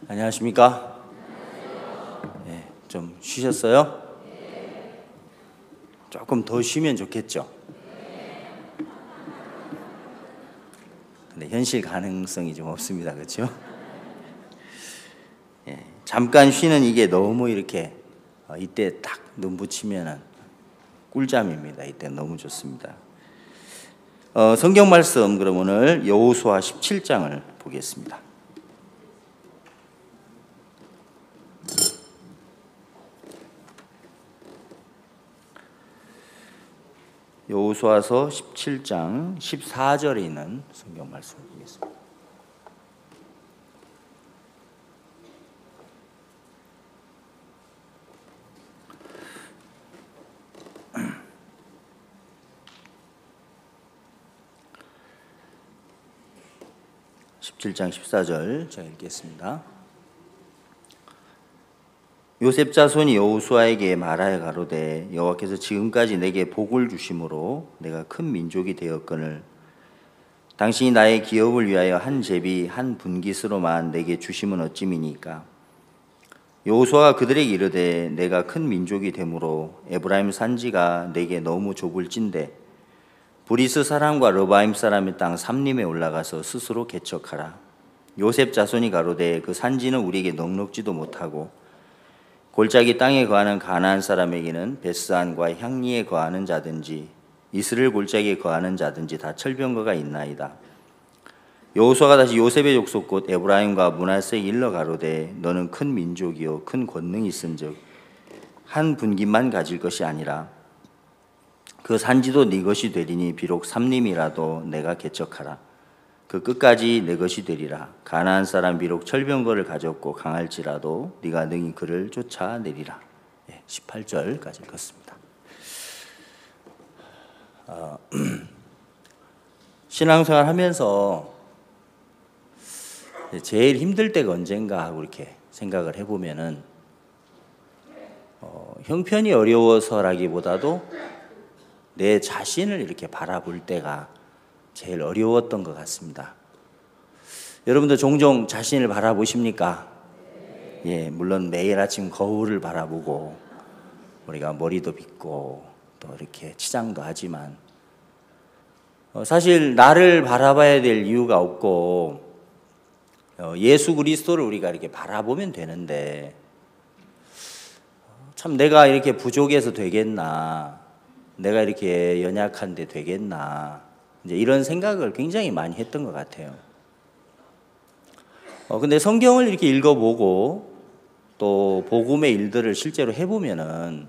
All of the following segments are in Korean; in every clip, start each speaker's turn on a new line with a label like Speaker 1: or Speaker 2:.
Speaker 1: 안녕하십니까? 네, 좀 쉬셨어요? 조금 더 쉬면 좋겠죠? 근데 현실 가능성이 좀 없습니다. 그렇죠? 예, 잠깐 쉬는 이게 너무 이렇게 이때 딱 눈 붙이면은 꿀잠입니다. 이때 너무 좋습니다. 성경 말씀 그럼 오늘 여호수아 17장을 보겠습니다. 여호수아서 17장 14절에 있는 성경 말씀을 보겠습니다. (17장 14절) 제가 읽겠습니다. 요셉 자손이 여호수아에게 말하여 가로되 여호와께서 지금까지 내게 복을 주심으로 내가 큰 민족이 되었거늘 당신이 나의 기업을 위하여 한 제비 한 분깃으로만 내게 주심은 어찌미니까. 여호수아가 그들에게 이르되 내가 큰 민족이 되므로 에브라임 산지가 내게 너무 좁을진대 브리스 사람과 르바임 사람의 땅 삼림에 올라가서 스스로 개척하라. 요셉 자손이 가로되 그 산지는 우리에게 넉넉지도 못하고 골짜기 땅에 거하는 가나안 사람에게는 베스안과 향리에 거하는 자든지 이스라엘 골짜기에 거하는 자든지 다 철병거가 있나이다. 여호수아가 다시 요셉의 족속 곧 에브라임과 므낫세에 일러 가로되 너는 큰 민족이요 큰 권능이 있은즉 한 분깃만 가질 것이 아니라 그 산지도 네 것이 되리니 비록 삼림이라도 내가 개척하라. 그 끝까지 내 것이 되리라. 가나안 사람 비록 철병거를 가졌고 강할지라도 네가 능히 그를 쫓아내리라. 18절까지 읽었습니다. 신앙생활 하면서 제일 힘들 때가 언젠가 하고 이렇게 생각을 해보면은 형편이 어려워서라기보다도 내 자신을 이렇게 바라볼 때가 제일 어려웠던 것 같습니다. 여러분도 종종 자신을 바라보십니까? 예, 물론 매일 아침 거울을 바라보고 우리가 머리도 빗고 또 이렇게 치장도 하지만 사실 나를 바라봐야 될 이유가 없고 예수 그리스도를 우리가 이렇게 바라보면 되는데 참 내가 이렇게 부족해서 되겠나, 내가 이렇게 연약한데 되겠나, 이제 이런 생각을 굉장히 많이 했던 것 같아요. 근데 성경을 이렇게 읽어보고 또 복음의 일들을 실제로 해보면은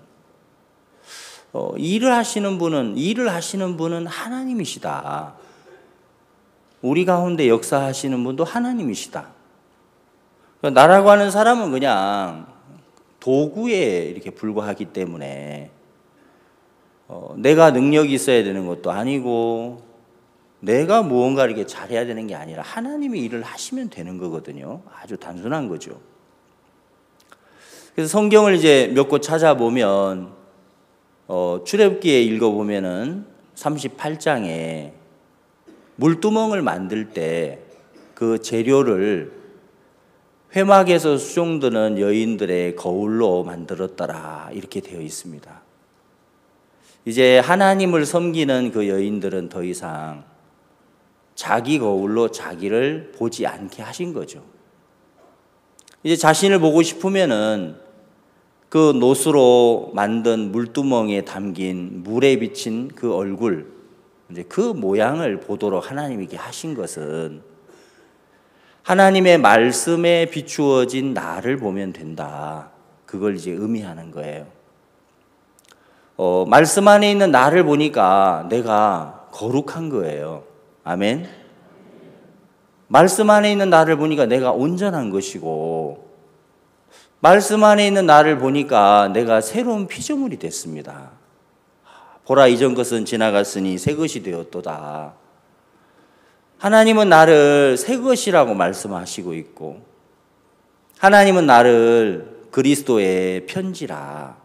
Speaker 1: 일을 하시는 분은 하나님이시다. 우리 가운데 역사하시는 분도 하나님이시다. 나라고 하는 사람은 그냥 도구에 이렇게 불과하기 때문에 내가 능력이 있어야 되는 것도 아니고 내가 무언가 이렇게 잘해야 되는 게 아니라 하나님이 일을 하시면 되는 거거든요. 아주 단순한 거죠. 그래서 성경을 이제 몇 곳 찾아보면 출애굽기에 읽어보면은 38장에 물두멍을 만들 때 그 재료를 회막에서 수종드는 여인들의 거울로 만들었더라 이렇게 되어 있습니다. 이제 하나님을 섬기는 그 여인들은 더 이상 자기 거울로 자기를 보지 않게 하신 거죠. 이제 자신을 보고 싶으면은 그 노수로 만든 물두멍에 담긴 물에 비친 그 얼굴, 이제 그 모양을 보도록 하나님에게 하신 것은 하나님의 말씀에 비추어진 나를 보면 된다. 그걸 이제 의미하는 거예요. 말씀 안에 있는 나를 보니까 내가 거룩한 거예요. 아멘. 말씀 안에 있는 나를 보니까 내가 온전한 것이고 말씀 안에 있는 나를 보니까 내가 새로운 피조물이 됐습니다. 보라 이전 것은 지나갔으니 새 것이 되었도다. 하나님은 나를 새 것이라고 말씀하시고 있고 하나님은 나를 그리스도의 편지라.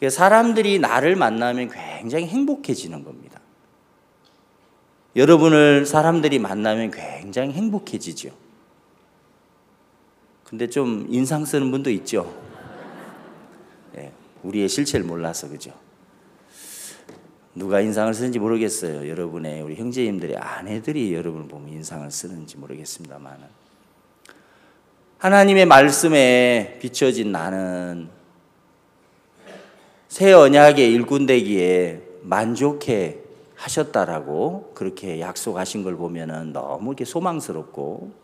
Speaker 1: 사람들이 나를 만나면 굉장히 행복해지는 겁니다. 여러분을 사람들이 만나면 굉장히 행복해지죠. 근데 좀 인상 쓰는 분도 있죠. 예, 우리의 실체를 몰라서 그죠. 누가 인상을 쓰는지 모르겠어요. 여러분의 우리 형제님들의 아내들이 여러분을 보면 인상을 쓰는지 모르겠습니다만, 하나님의 말씀에 비춰진 나는 새 언약의 일꾼 되기에 만족해 하셨다라고 그렇게 약속하신 걸 보면은 너무 이렇게 소망스럽고,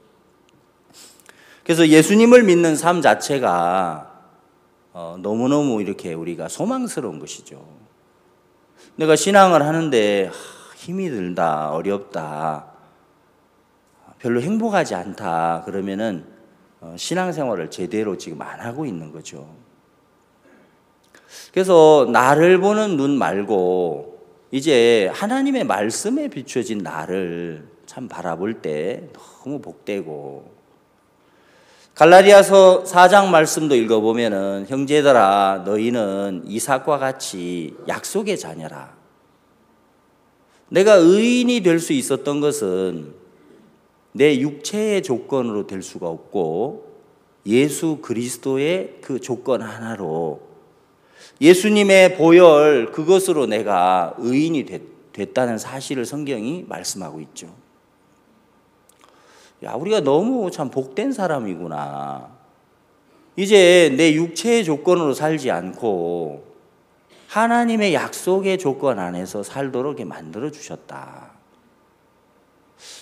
Speaker 1: 그래서 예수님을 믿는 삶 자체가 너무너무 이렇게 우리가 소망스러운 것이죠. 내가 신앙을 하는데 힘이 들다, 어렵다, 별로 행복하지 않다 그러면은 신앙생활을 제대로 지금 안 하고 있는 거죠. 그래서 나를 보는 눈 말고 이제 하나님의 말씀에 비춰진 나를 참 바라볼 때 너무 복되고, 갈라디아서 4장 말씀도 읽어보면은 형제들아 너희는 이삭과 같이 약속의 자녀라. 내가 의인이 될 수 있었던 것은 내 육체의 조건으로 될 수가 없고 예수 그리스도의 그 조건 하나로, 예수님의 보혈 그것으로 내가 의인이 됐다는 사실을 성경이 말씀하고 있죠. 야, 우리가 너무 참 복된 사람이구나. 이제 내 육체의 조건으로 살지 않고 하나님의 약속의 조건 안에서 살도록 만들어 주셨다.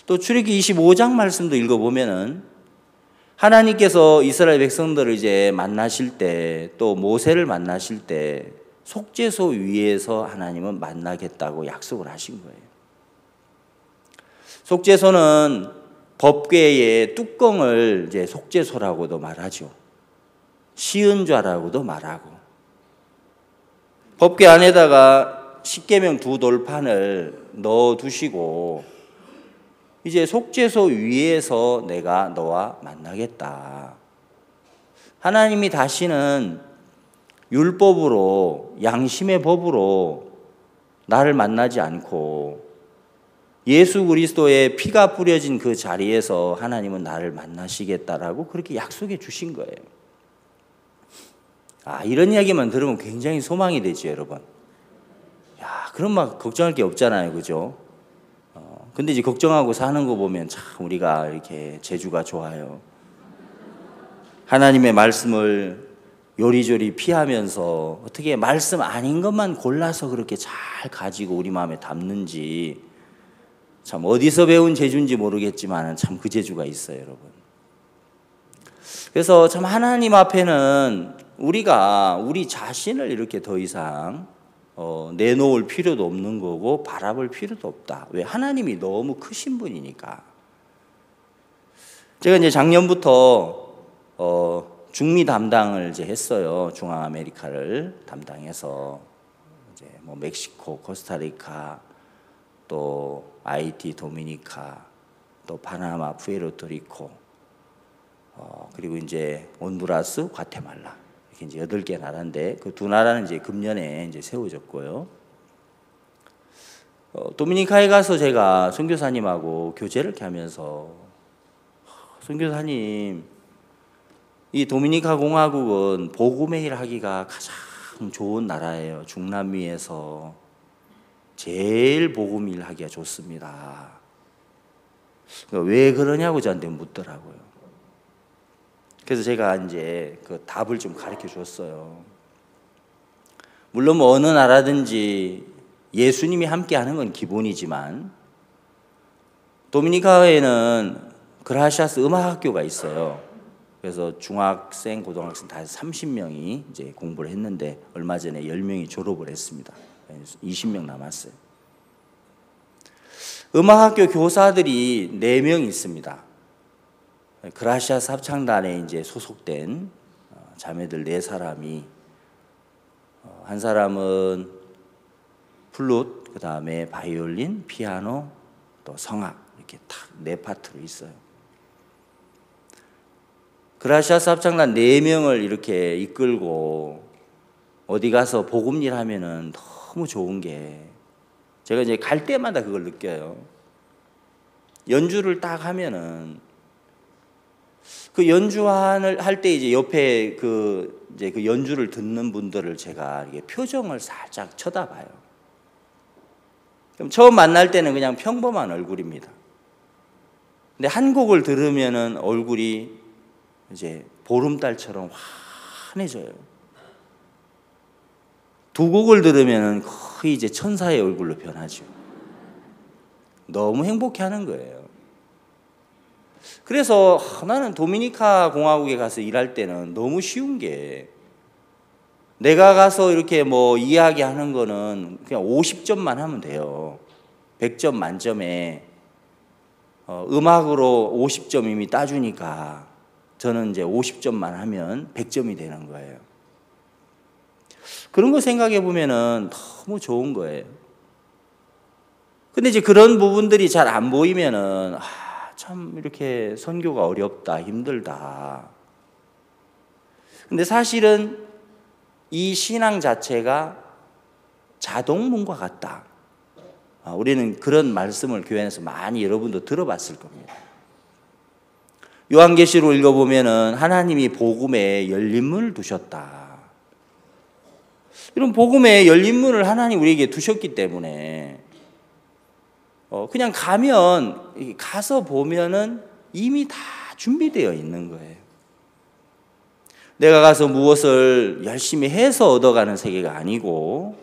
Speaker 1: 또 출애굽기 25장 말씀도 읽어보면은 하나님께서 이스라엘 백성들을 이제 만나실 때, 또 모세를 만나실 때 속죄소 위에서 하나님은 만나겠다고 약속을 하신 거예요. 속죄소는 법궤의 뚜껑을 이제 속죄소라고도 말하죠. 시은좌라고도 말하고, 법궤 안에다가 십계명 두 돌판을 넣어 두시고 이제 속죄소 위에서 내가 너와 만나겠다. 하나님이 다시는 율법으로, 양심의 법으로 나를 만나지 않고 예수 그리스도의 피가 뿌려진 그 자리에서 하나님은 나를 만나시겠다라고 그렇게 약속해 주신 거예요. 이런 이야기만 들으면 굉장히 소망이 되죠, 여러분. 야, 그럼 막 걱정할 게 없잖아요, 그죠? 근데 이제 걱정하고 사는 거 보면 참 우리가 이렇게 재주가 좋아요. 하나님의 말씀을 요리조리 피하면서 어떻게 말씀 아닌 것만 골라서 그렇게 잘 가지고 우리 마음에 담는지, 참 어디서 배운 재주인지 모르겠지만 참 그 재주가 있어요, 여러분. 그래서 참 하나님 앞에는 우리가 우리 자신을 이렇게 더 이상 내놓을 필요도 없는 거고 바라볼 필요도 없다. 왜? 하나님이 너무 크신 분이니까. 제가 이제 작년부터 중미 담당을 이제 했어요. 중앙 아메리카를 담당해서 이제 뭐 멕시코, 코스타리카, 또 아이티, 도미니카, 또 파나마, 푸에르토리코, 그리고 이제 온두라스, 과테말라, 이렇게 이제 8개 나라인데 그 두 나라는 이제 금년에 이제 세워졌고요. 도미니카에 가서 제가 선교사님하고 교제를 이렇게 하면서, 선교사님, 이 도미니카 공화국은 복음의 일 하기가 가장 좋은 나라예요. 중남미에서 제일 복음 일 하기가 좋습니다. 왜 그러냐고 저한테 묻더라고요. 그래서 제가 이제 그 답을 좀 가르쳐 줬어요. 물론 뭐 어느 나라든지 예수님이 함께 하는 건 기본이지만, 도미니카에는 그라시아스 음악학교가 있어요. 그래서 중학생, 고등학생 다 30명이 이제 공부를 했는데 얼마 전에 10명이 졸업을 했습니다. 20명 남았어요. 음악학교 교사들이 4명 있습니다. 그라시아스 합창단에 이제 소속된 자매들 4사람이, 한 사람은 플룻, 그 다음에 바이올린, 피아노, 또 성악, 이렇게 딱 4파트로 있어요. 그라시아스 합창단 4명을 이렇게 이끌고 어디 가서 복음일 하면은 너무 좋은 게, 제가 이제 갈 때마다 그걸 느껴요. 연주를 딱 하면은 그 연주를 할 때 이제 옆에 그 연주를 듣는 분들을 제가 이게 표정을 살짝 쳐다봐요. 그럼 처음 만날 때는 그냥 평범한 얼굴입니다. 근데 한 곡을 들으면은 얼굴이 이제 보름달처럼 환해져요. 두 곡을 들으면은 거의 이제 천사의 얼굴로 변하죠. 너무 행복해하는 거예요. 그래서 나는 도미니카 공화국에 가서 일할 때는 너무 쉬운 게, 내가 가서 이렇게 뭐 이야기하는 거는 그냥 50점만 하면 돼요. 100점 만점에 음악으로 50점 이미 따주니까 저는 이제 50점만 하면 100점이 되는 거예요. 그런 거 생각해 보면은 너무 좋은 거예요. 근데 이제 그런 부분들이 잘 안 보이면은 참 이렇게 선교가 어렵다, 힘들다. 근데 사실은 이 신앙 자체가 자동문과 같다. 우리는 그런 말씀을 교회에서 많이 여러분도 들어봤을 겁니다. 요한계시록 읽어보면은 하나님이 복음에 열린 문을 두셨다. 이런 복음에 열린 문을 하나님 우리에게 두셨기 때문에 그냥 가서 보면은 이미 다 준비되어 있는 거예요. 내가 가서 무엇을 열심히 해서 얻어가는 세계가 아니고,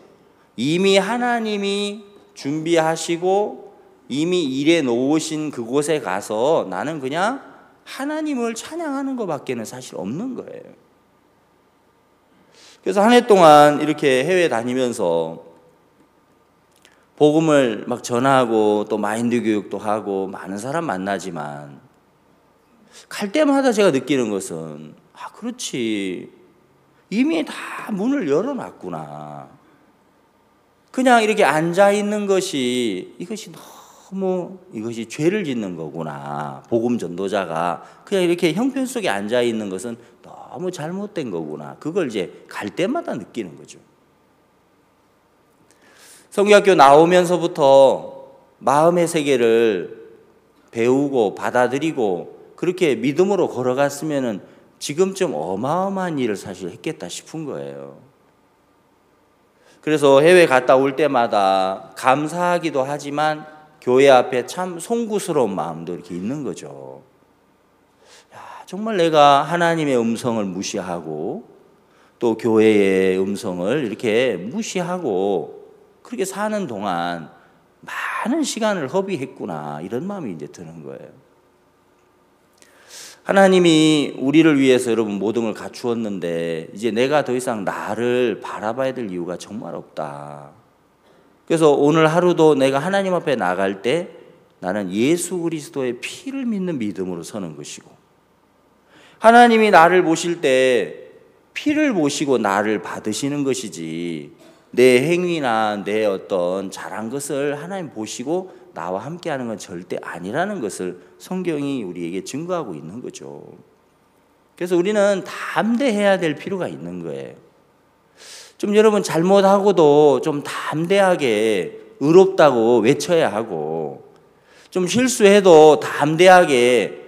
Speaker 1: 이미 하나님이 준비하시고 이미 일해 놓으신 그곳에 가서 나는 그냥 하나님을 찬양하는 것밖에는 사실 없는 거예요. 그래서 한 해 동안 이렇게 해외 다니면서 복음을 막 전하고 또 마인드 교육도 하고 많은 사람 만나지만, 갈 때마다 제가 느끼는 것은 그렇지, 이미 다 문을 열어놨구나. 그냥 이렇게 앉아있는 것이 이것이 죄를 짓는 거구나. 복음 전도자가 그냥 이렇게 형편 속에 앉아있는 것은 너무 잘못된 거구나. 그걸 이제 갈 때마다 느끼는 거죠. 성경학교 나오면서부터 마음의 세계를 배우고 받아들이고 그렇게 믿음으로 걸어갔으면은 지금쯤 어마어마한 일을 사실 했겠다 싶은 거예요. 그래서 해외 갔다 올 때마다 감사하기도 하지만 교회 앞에 참 송구스러운 마음도 이렇게 있는 거죠. 정말 내가 하나님의 음성을 무시하고 또 교회의 음성을 이렇게 무시하고 그렇게 사는 동안 많은 시간을 허비했구나, 이런 마음이 이제 드는 거예요. 하나님이 우리를 위해서 여러분 모든 걸 갖추었는데 이제 내가 더 이상 나를 바라봐야 될 이유가 정말 없다. 그래서 오늘 하루도 내가 하나님 앞에 나갈 때 나는 예수 그리스도의 피를 믿는 믿음으로 서는 것이고, 하나님이 나를 보실 때 피를 보시고 나를 받으시는 것이지, 내 행위나 내 어떤 잘한 것을 하나님 보시고 나와 함께하는 건 절대 아니라는 것을 성경이 우리에게 증거하고 있는 거죠. 그래서 우리는 담대해야 될 필요가 있는 거예요. 좀 여러분 잘못하고도 좀 담대하게 의롭다고 외쳐야 하고, 좀 실수해도 담대하게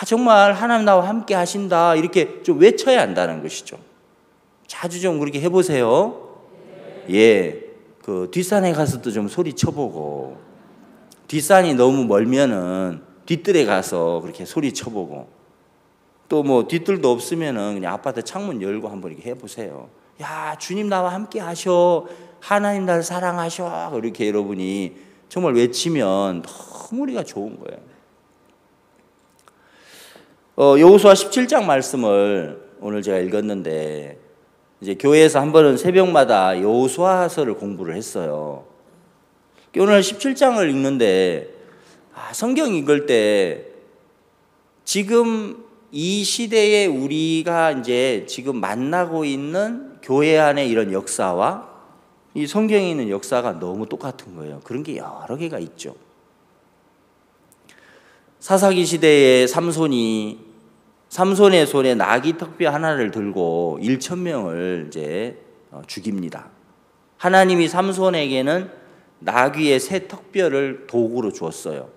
Speaker 1: 정말 하나님 나와 함께 하신다 이렇게 좀 외쳐야 한다는 것이죠. 자주 좀 그렇게 해보세요. 그 뒷산에 가서도 좀 소리 쳐보고, 뒷산이 너무 멀면은 뒷뜰에 가서 그렇게 소리 쳐보고, 또 뭐 뒷뜰도 없으면은 그냥 아파트 창문 열고 한번 이렇게 해보세요. 야, 주님 나와 함께 하셔, 하나님 나를 사랑하셔, 이렇게 여러분이 정말 외치면 너무 우리가 좋은 거예요. 여호수아 17장 말씀을 오늘 제가 읽었는데, 이제 교회에서 한 번은 새벽마다 여호수아서를 공부를 했어요. 오늘 17장을 읽는데 성경 읽을 때 지금 이 시대에 우리가 이제 지금 만나고 있는 교회 안에 이런 역사와 이 성경에 있는 역사가 너무 똑같은 거예요. 그런 게 여러 개가 있죠. 사사기 시대에 삼손의 손에 나귀 턱뼈 하나를 들고 1,000명을 이제 죽입니다. 하나님이 삼손에게는 나귀의 새 턱뼈를 도구로 주었어요.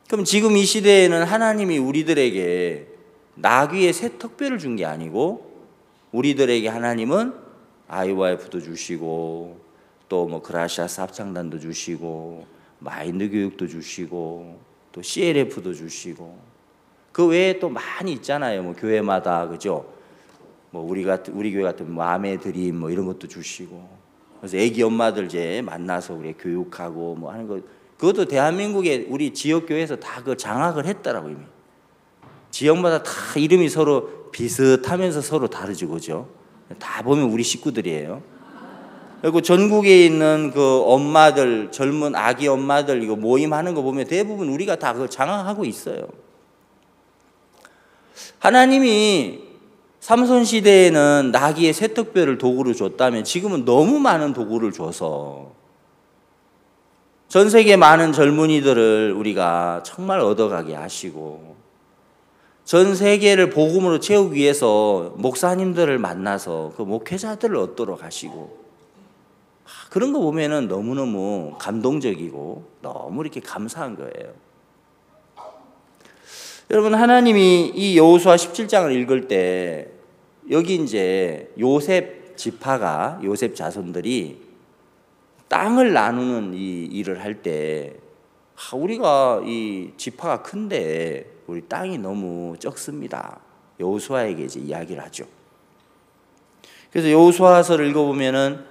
Speaker 1: 그럼 지금 이 시대에는 하나님이 우리들에게 나귀의 새 턱뼈를 준 게 아니고 우리들에게 하나님은 IYF도 주시고 또 뭐 그라시아스 합창단도 주시고 마인드 교육도 주시고 또 CLF도 주시고 그 외에 또 많이 있잖아요. 뭐 교회마다 그죠? 뭐 우리 교회 같은 마음의 드림 뭐 이런 것도 주시고 그래서 애기 엄마들 이제 만나서 우리 교육하고 뭐 하는 거 그것도 대한민국의 우리 지역 교회에서 다 그 장악을 했더라고요. 이미 지역마다 다 이름이 서로 비슷하면서 서로 다르죠, 그죠? 다 보면 우리 식구들이에요. 그리고 전국에 있는 그 엄마들 젊은 아기 엄마들 이거 모임하는 거 보면 대부분 우리가 다 그걸 장악하고 있어요. 하나님이 삼손 시대에는 나귀의 새턱뼈를 도구로 줬다면 지금은 너무 많은 도구를 줘서 전 세계 많은 젊은이들을 우리가 정말 얻어가게 하시고 전 세계를 복음으로 채우기 위해서 목사님들을 만나서 그 목회자들을 얻도록 하시고 그런 거 보면은 너무너무 감동적이고 너무 이렇게 감사한 거예요. 여러분 하나님이 이 여호수아 17장을 읽을 때 여기 이제 요셉 지파가 요셉 자손들이 땅을 나누는 이 일을 할 때 우리가 이 지파가 큰데 우리 땅이 너무 적습니다. 여호수아에게 이제 이야기를 하죠. 그래서 여호수아서를 읽어보면은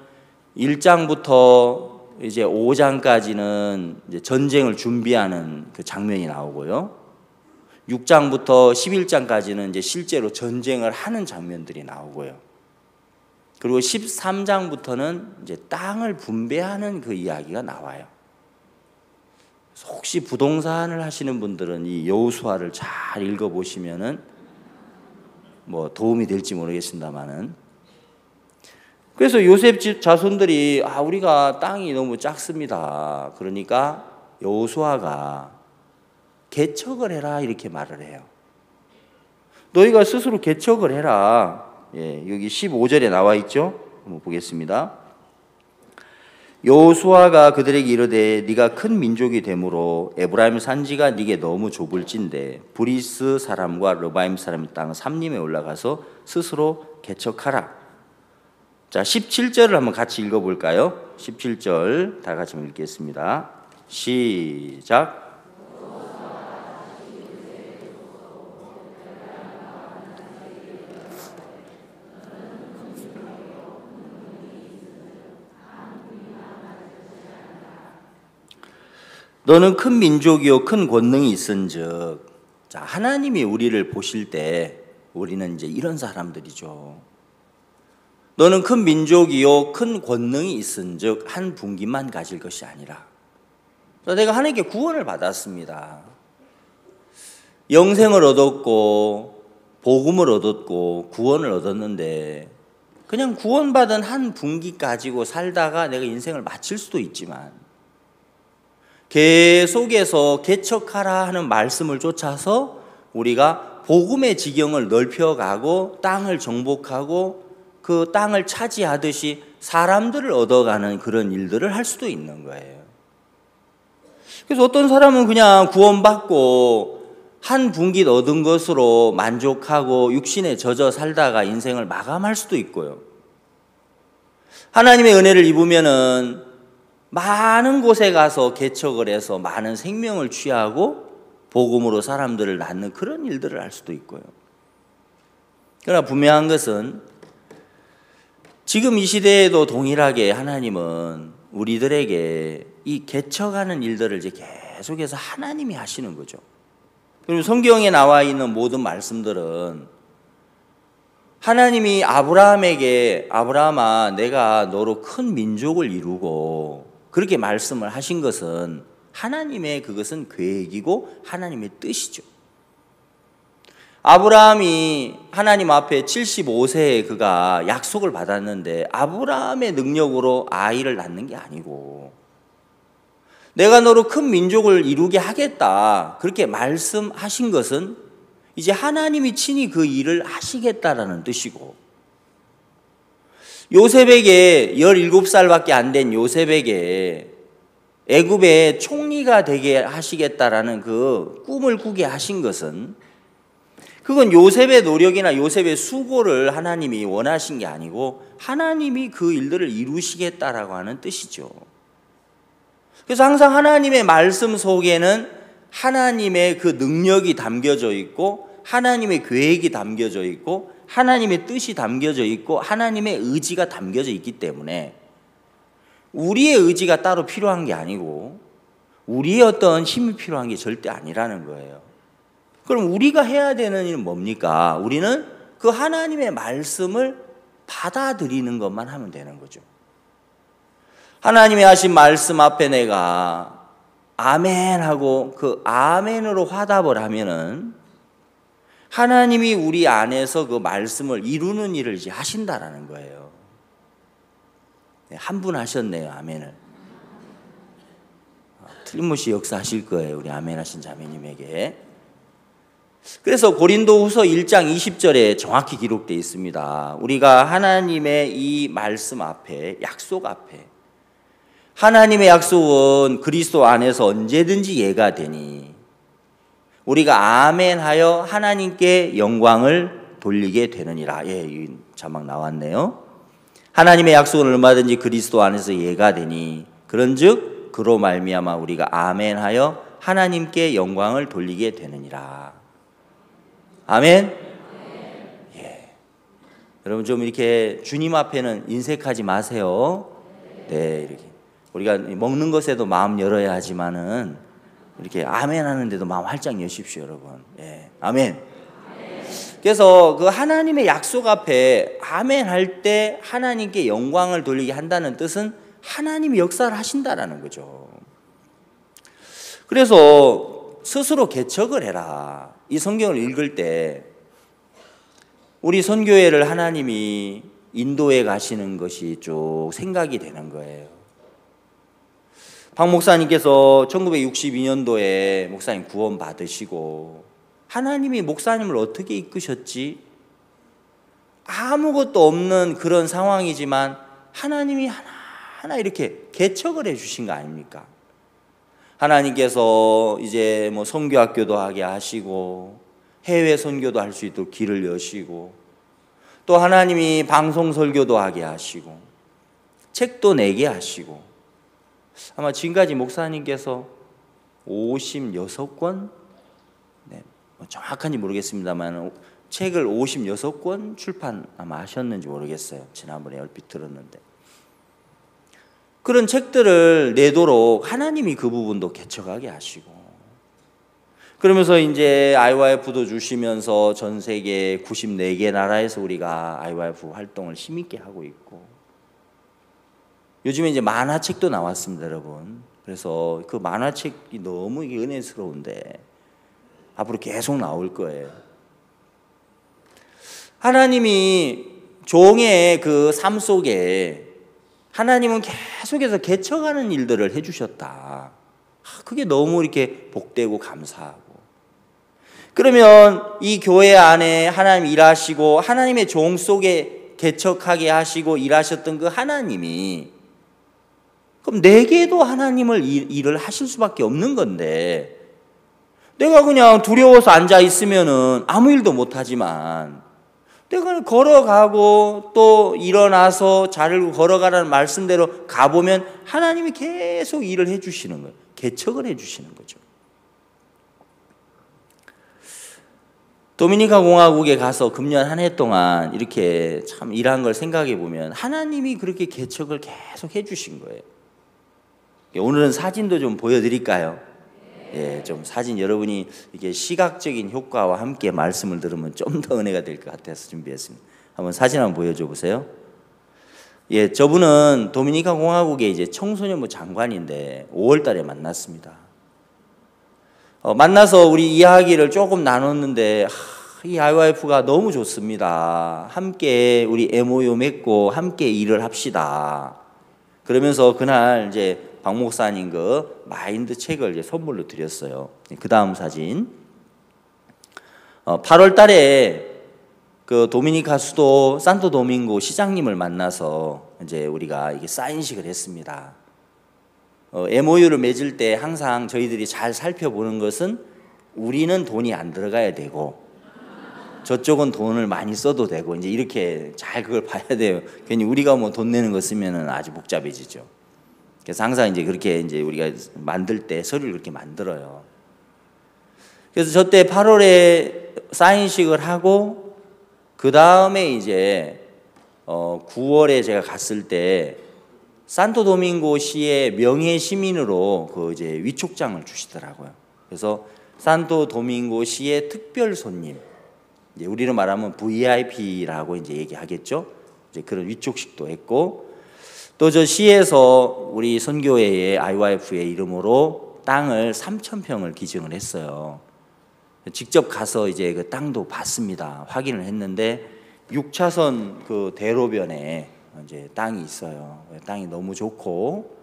Speaker 1: 1장부터 이제 5장까지는 이제 전쟁을 준비하는 그 장면이 나오고요. 6장부터 11장까지는 이제 실제로 전쟁을 하는 장면들이 나오고요. 그리고 13장부터는 이제 땅을 분배하는 그 이야기가 나와요. 혹시 부동산을 하시는 분들은 이 여호수아를 잘 읽어보시면은 뭐 도움이 될지 모르겠습니다만은 그래서 요셉 집 자손들이 우리가 땅이 너무 작습니다. 그러니까 여호수아가 개척을 해라 이렇게 말을 해요. 너희가 스스로 개척을 해라. 여기 15절에 나와 있죠. 한번 보겠습니다. 여호수아가 그들에게 이르되 네가 큰 민족이 되므로 에브라임 산지가 네게 너무 좁을진데 브리스 사람과 르바임 사람의 땅 삼림에 올라가서 스스로 개척하라. 자, 17절을 한번 같이 읽어볼까요? 17절 다 같이 읽겠습니다. 시작. 너는 큰 민족이요 큰 권능이 있은즉. 자, 하나님이 우리를 보실 때 우리는 이제 이런 사람들이죠. 너는 큰 민족이요 큰 권능이 있은즉 한 분기만 가질 것이 아니라. 내가 하나님께 구원을 받았습니다. 영생을 얻었고 복음을 얻었고 구원을 얻었는데 그냥 구원받은 한 분기 가지고 살다가 내가 인생을 마칠 수도 있지만 계속해서 개척하라 하는 말씀을 쫓아서 우리가 복음의 지경을 넓혀가고 땅을 정복하고 그 땅을 차지하듯이 사람들을 얻어가는 그런 일들을 할 수도 있는 거예요. 그래서 어떤 사람은 그냥 구원받고 한 분기 얻은 것으로 만족하고 육신에 젖어 살다가 인생을 마감할 수도 있고요. 하나님의 은혜를 입으면은 많은 곳에 가서 개척을 해서 많은 생명을 취하고 복음으로 사람들을 낳는 그런 일들을 할 수도 있고요. 그러나 분명한 것은 지금 이 시대에도 동일하게 하나님은 우리들에게 이 개척하는 일들을 이제 계속해서 하나님이 하시는 거죠. 그리고 성경에 나와 있는 모든 말씀들은 하나님이 아브라함에게 아브라함아 내가 너로 큰 민족을 이루고 그렇게 말씀을 하신 것은 하나님의 그것은 계획이고 하나님의 뜻이죠. 아브라함이 하나님 앞에 75세에 그가 약속을 받았는데 아브라함의 능력으로 아이를 낳는 게 아니고 내가 너로 큰 민족을 이루게 하겠다 그렇게 말씀하신 것은 이제 하나님이 친히 그 일을 하시겠다라는 뜻이고 요셉에게 17살밖에 안 된 요셉에게 애굽의 총리가 되게 하시겠다라는 그 꿈을 꾸게 하신 것은 그건 요셉의 노력이나 요셉의 수고를 하나님이 원하신 게 아니고 하나님이 그 일들을 이루시겠다라고 하는 뜻이죠. 그래서 항상 하나님의 말씀 속에는 하나님의 그 능력이 담겨져 있고 하나님의 계획이 담겨져 있고 하나님의 뜻이 담겨져 있고 하나님의 의지가 담겨져 있기 때문에 우리의 의지가 따로 필요한 게 아니고 우리의 어떤 힘이 필요한 게 절대 아니라는 거예요. 그럼 우리가 해야 되는 일은 뭡니까? 우리는 그 하나님의 말씀을 받아들이는 것만 하면 되는 거죠. 하나님이 하신 말씀 앞에 내가 아멘 하고 그 아멘으로 화답을 하면은 하나님이 우리 안에서 그 말씀을 이루는 일을 이제 하신다라는 거예요. 네, 한 분 하셨네요, 아멘을. 틀림없이 역사하실 거예요, 우리 아멘 하신 자매님에게. 그래서 고린도후서 1장 20절에 정확히 기록되어 있습니다. 우리가 하나님의 이 말씀 앞에, 약속 앞에, 하나님의 약속은 그리스도 안에서 언제든지 예가 되니 우리가 아멘하여 하나님께 영광을 돌리게 되느니라. 예, 이 자막 나왔네요. 하나님의 약속은 얼마든지 그리스도 안에서 예가 되니 그런즉 그로 말미암아 우리가 아멘하여 하나님께 영광을 돌리게 되느니라. 아멘. 예. 여러분 좀 이렇게 주님 앞에는 인색하지 마세요. 네, 이렇게 우리가 먹는 것에도 마음 열어야 하지만은 이렇게 아멘 하는데도 마음 활짝 여십시오, 여러분. 예. 아멘. 그래서 그 하나님의 약속 앞에 아멘 할 때 하나님께 영광을 돌리게 한다는 뜻은 하나님이 역사를 하신다라는 거죠. 그래서 스스로 개척을 해라. 이 성경을 읽을 때 우리 선교회를 하나님이 인도해 가시는 것이 쭉 생각이 되는 거예요. 박 목사님께서 1962년도에 목사님 구원 받으시고 하나님이 목사님을 어떻게 이끄셨지? 아무것도 없는 그런 상황이지만 하나님이 하나하나 이렇게 개척을 해 주신 거 아닙니까? 하나님께서 이제 뭐 선교학교도 하게 하시고 해외 선교도 할 수 있도록 길을 여시고 또 하나님이 방송 설교도 하게 하시고 책도 내게 하시고 아마 지금까지 목사님께서 56권? 네, 정확한지 모르겠습니다만 책을 56권 출판 아마 하셨는지 모르겠어요. 지난번에 얼핏 들었는데 그런 책들을 내도록 하나님이 그 부분도 개척하게 하시고 그러면서 이제 IYF도 주시면서 전 세계 94개 나라에서 우리가 IYF 활동을 힘있게 하고 있고 요즘에 이제 만화책도 나왔습니다, 여러분. 그래서 그 만화책이 너무 은혜스러운데 앞으로 계속 나올 거예요. 하나님이 종의 그 삶 속에 하나님은 계속해서 개척하는 일들을 해주셨다. 그게 너무 이렇게 복되고 감사하고. 그러면 이 교회 안에 하나님 일하시고 하나님의 종 속에 개척하게 하시고 일하셨던 그 하나님이 그럼 내게도 하나님을 일을 하실 수밖에 없는 건데 내가 그냥 두려워서 앉아 있으면은 아무 일도 못 하지만 내가 걸어가고 또 일어나서 자를 걸어가라는 말씀대로 가보면 하나님이 계속 일을 해주시는 거예요. 개척을 해주시는 거죠. 도미니카 공화국에 가서 금년 한 해 동안 이렇게 참 일한 걸 생각해 보면 하나님이 그렇게 개척을 계속 해주신 거예요. 오늘은 사진도 좀 보여드릴까요? 예, 좀 사진 여러분이 이게 시각적인 효과와 함께 말씀을 들으면 좀 더 은혜가 될 것 같아서 준비했습니다. 한번 사진 한번 보여줘 보세요. 예, 저분은 도미니카 공화국의 이제 청소년부 장관인데 5월 달에 만났습니다. 만나서 우리 이야기를 조금 나눴는데 이 IYF가 너무 좋습니다. 함께 우리 MOU 맺고 함께 일을 합시다. 그러면서 그날 이제 박 목사님 그 마인드 책을 이제 선물로 드렸어요. 그 다음 사진. 8월 달에 그 도미니카 수도 산토도밍고 시장님을 만나서 이제 우리가 이게 사인식을 했습니다. MOU를 맺을 때 항상 저희들이 잘 살펴보는 것은 우리는 돈이 안 들어가야 되고 저쪽은 돈을 많이 써도 되고 이제 이렇게 잘 그걸 봐야 돼요. 괜히 우리가 뭐 돈 내는 거 쓰면은 아주 복잡해지죠. 그래서 항상 이제 그렇게 이제 우리가 만들 때 서류를 그렇게 만들어요. 그래서 저 때 8월에 사인식을 하고 그 다음에 이제 9월에 제가 갔을 때 산토도밍고시의 명예 시민으로 그 이제 위촉장을 주시더라고요. 그래서 산토도밍고시의 특별 손님, 이제 우리로 말하면 VIP라고 이제 얘기하겠죠. 이제 그런 위촉식도 했고, 또 저 시에서 우리 선교회의 IYF의 이름으로 땅을 3,000평을 기증을 했어요. 직접 가서 이제 그 땅도 봤습니다. 확인을 했는데 6차선 그 대로변에 이제 땅이 있어요. 땅이 너무 좋고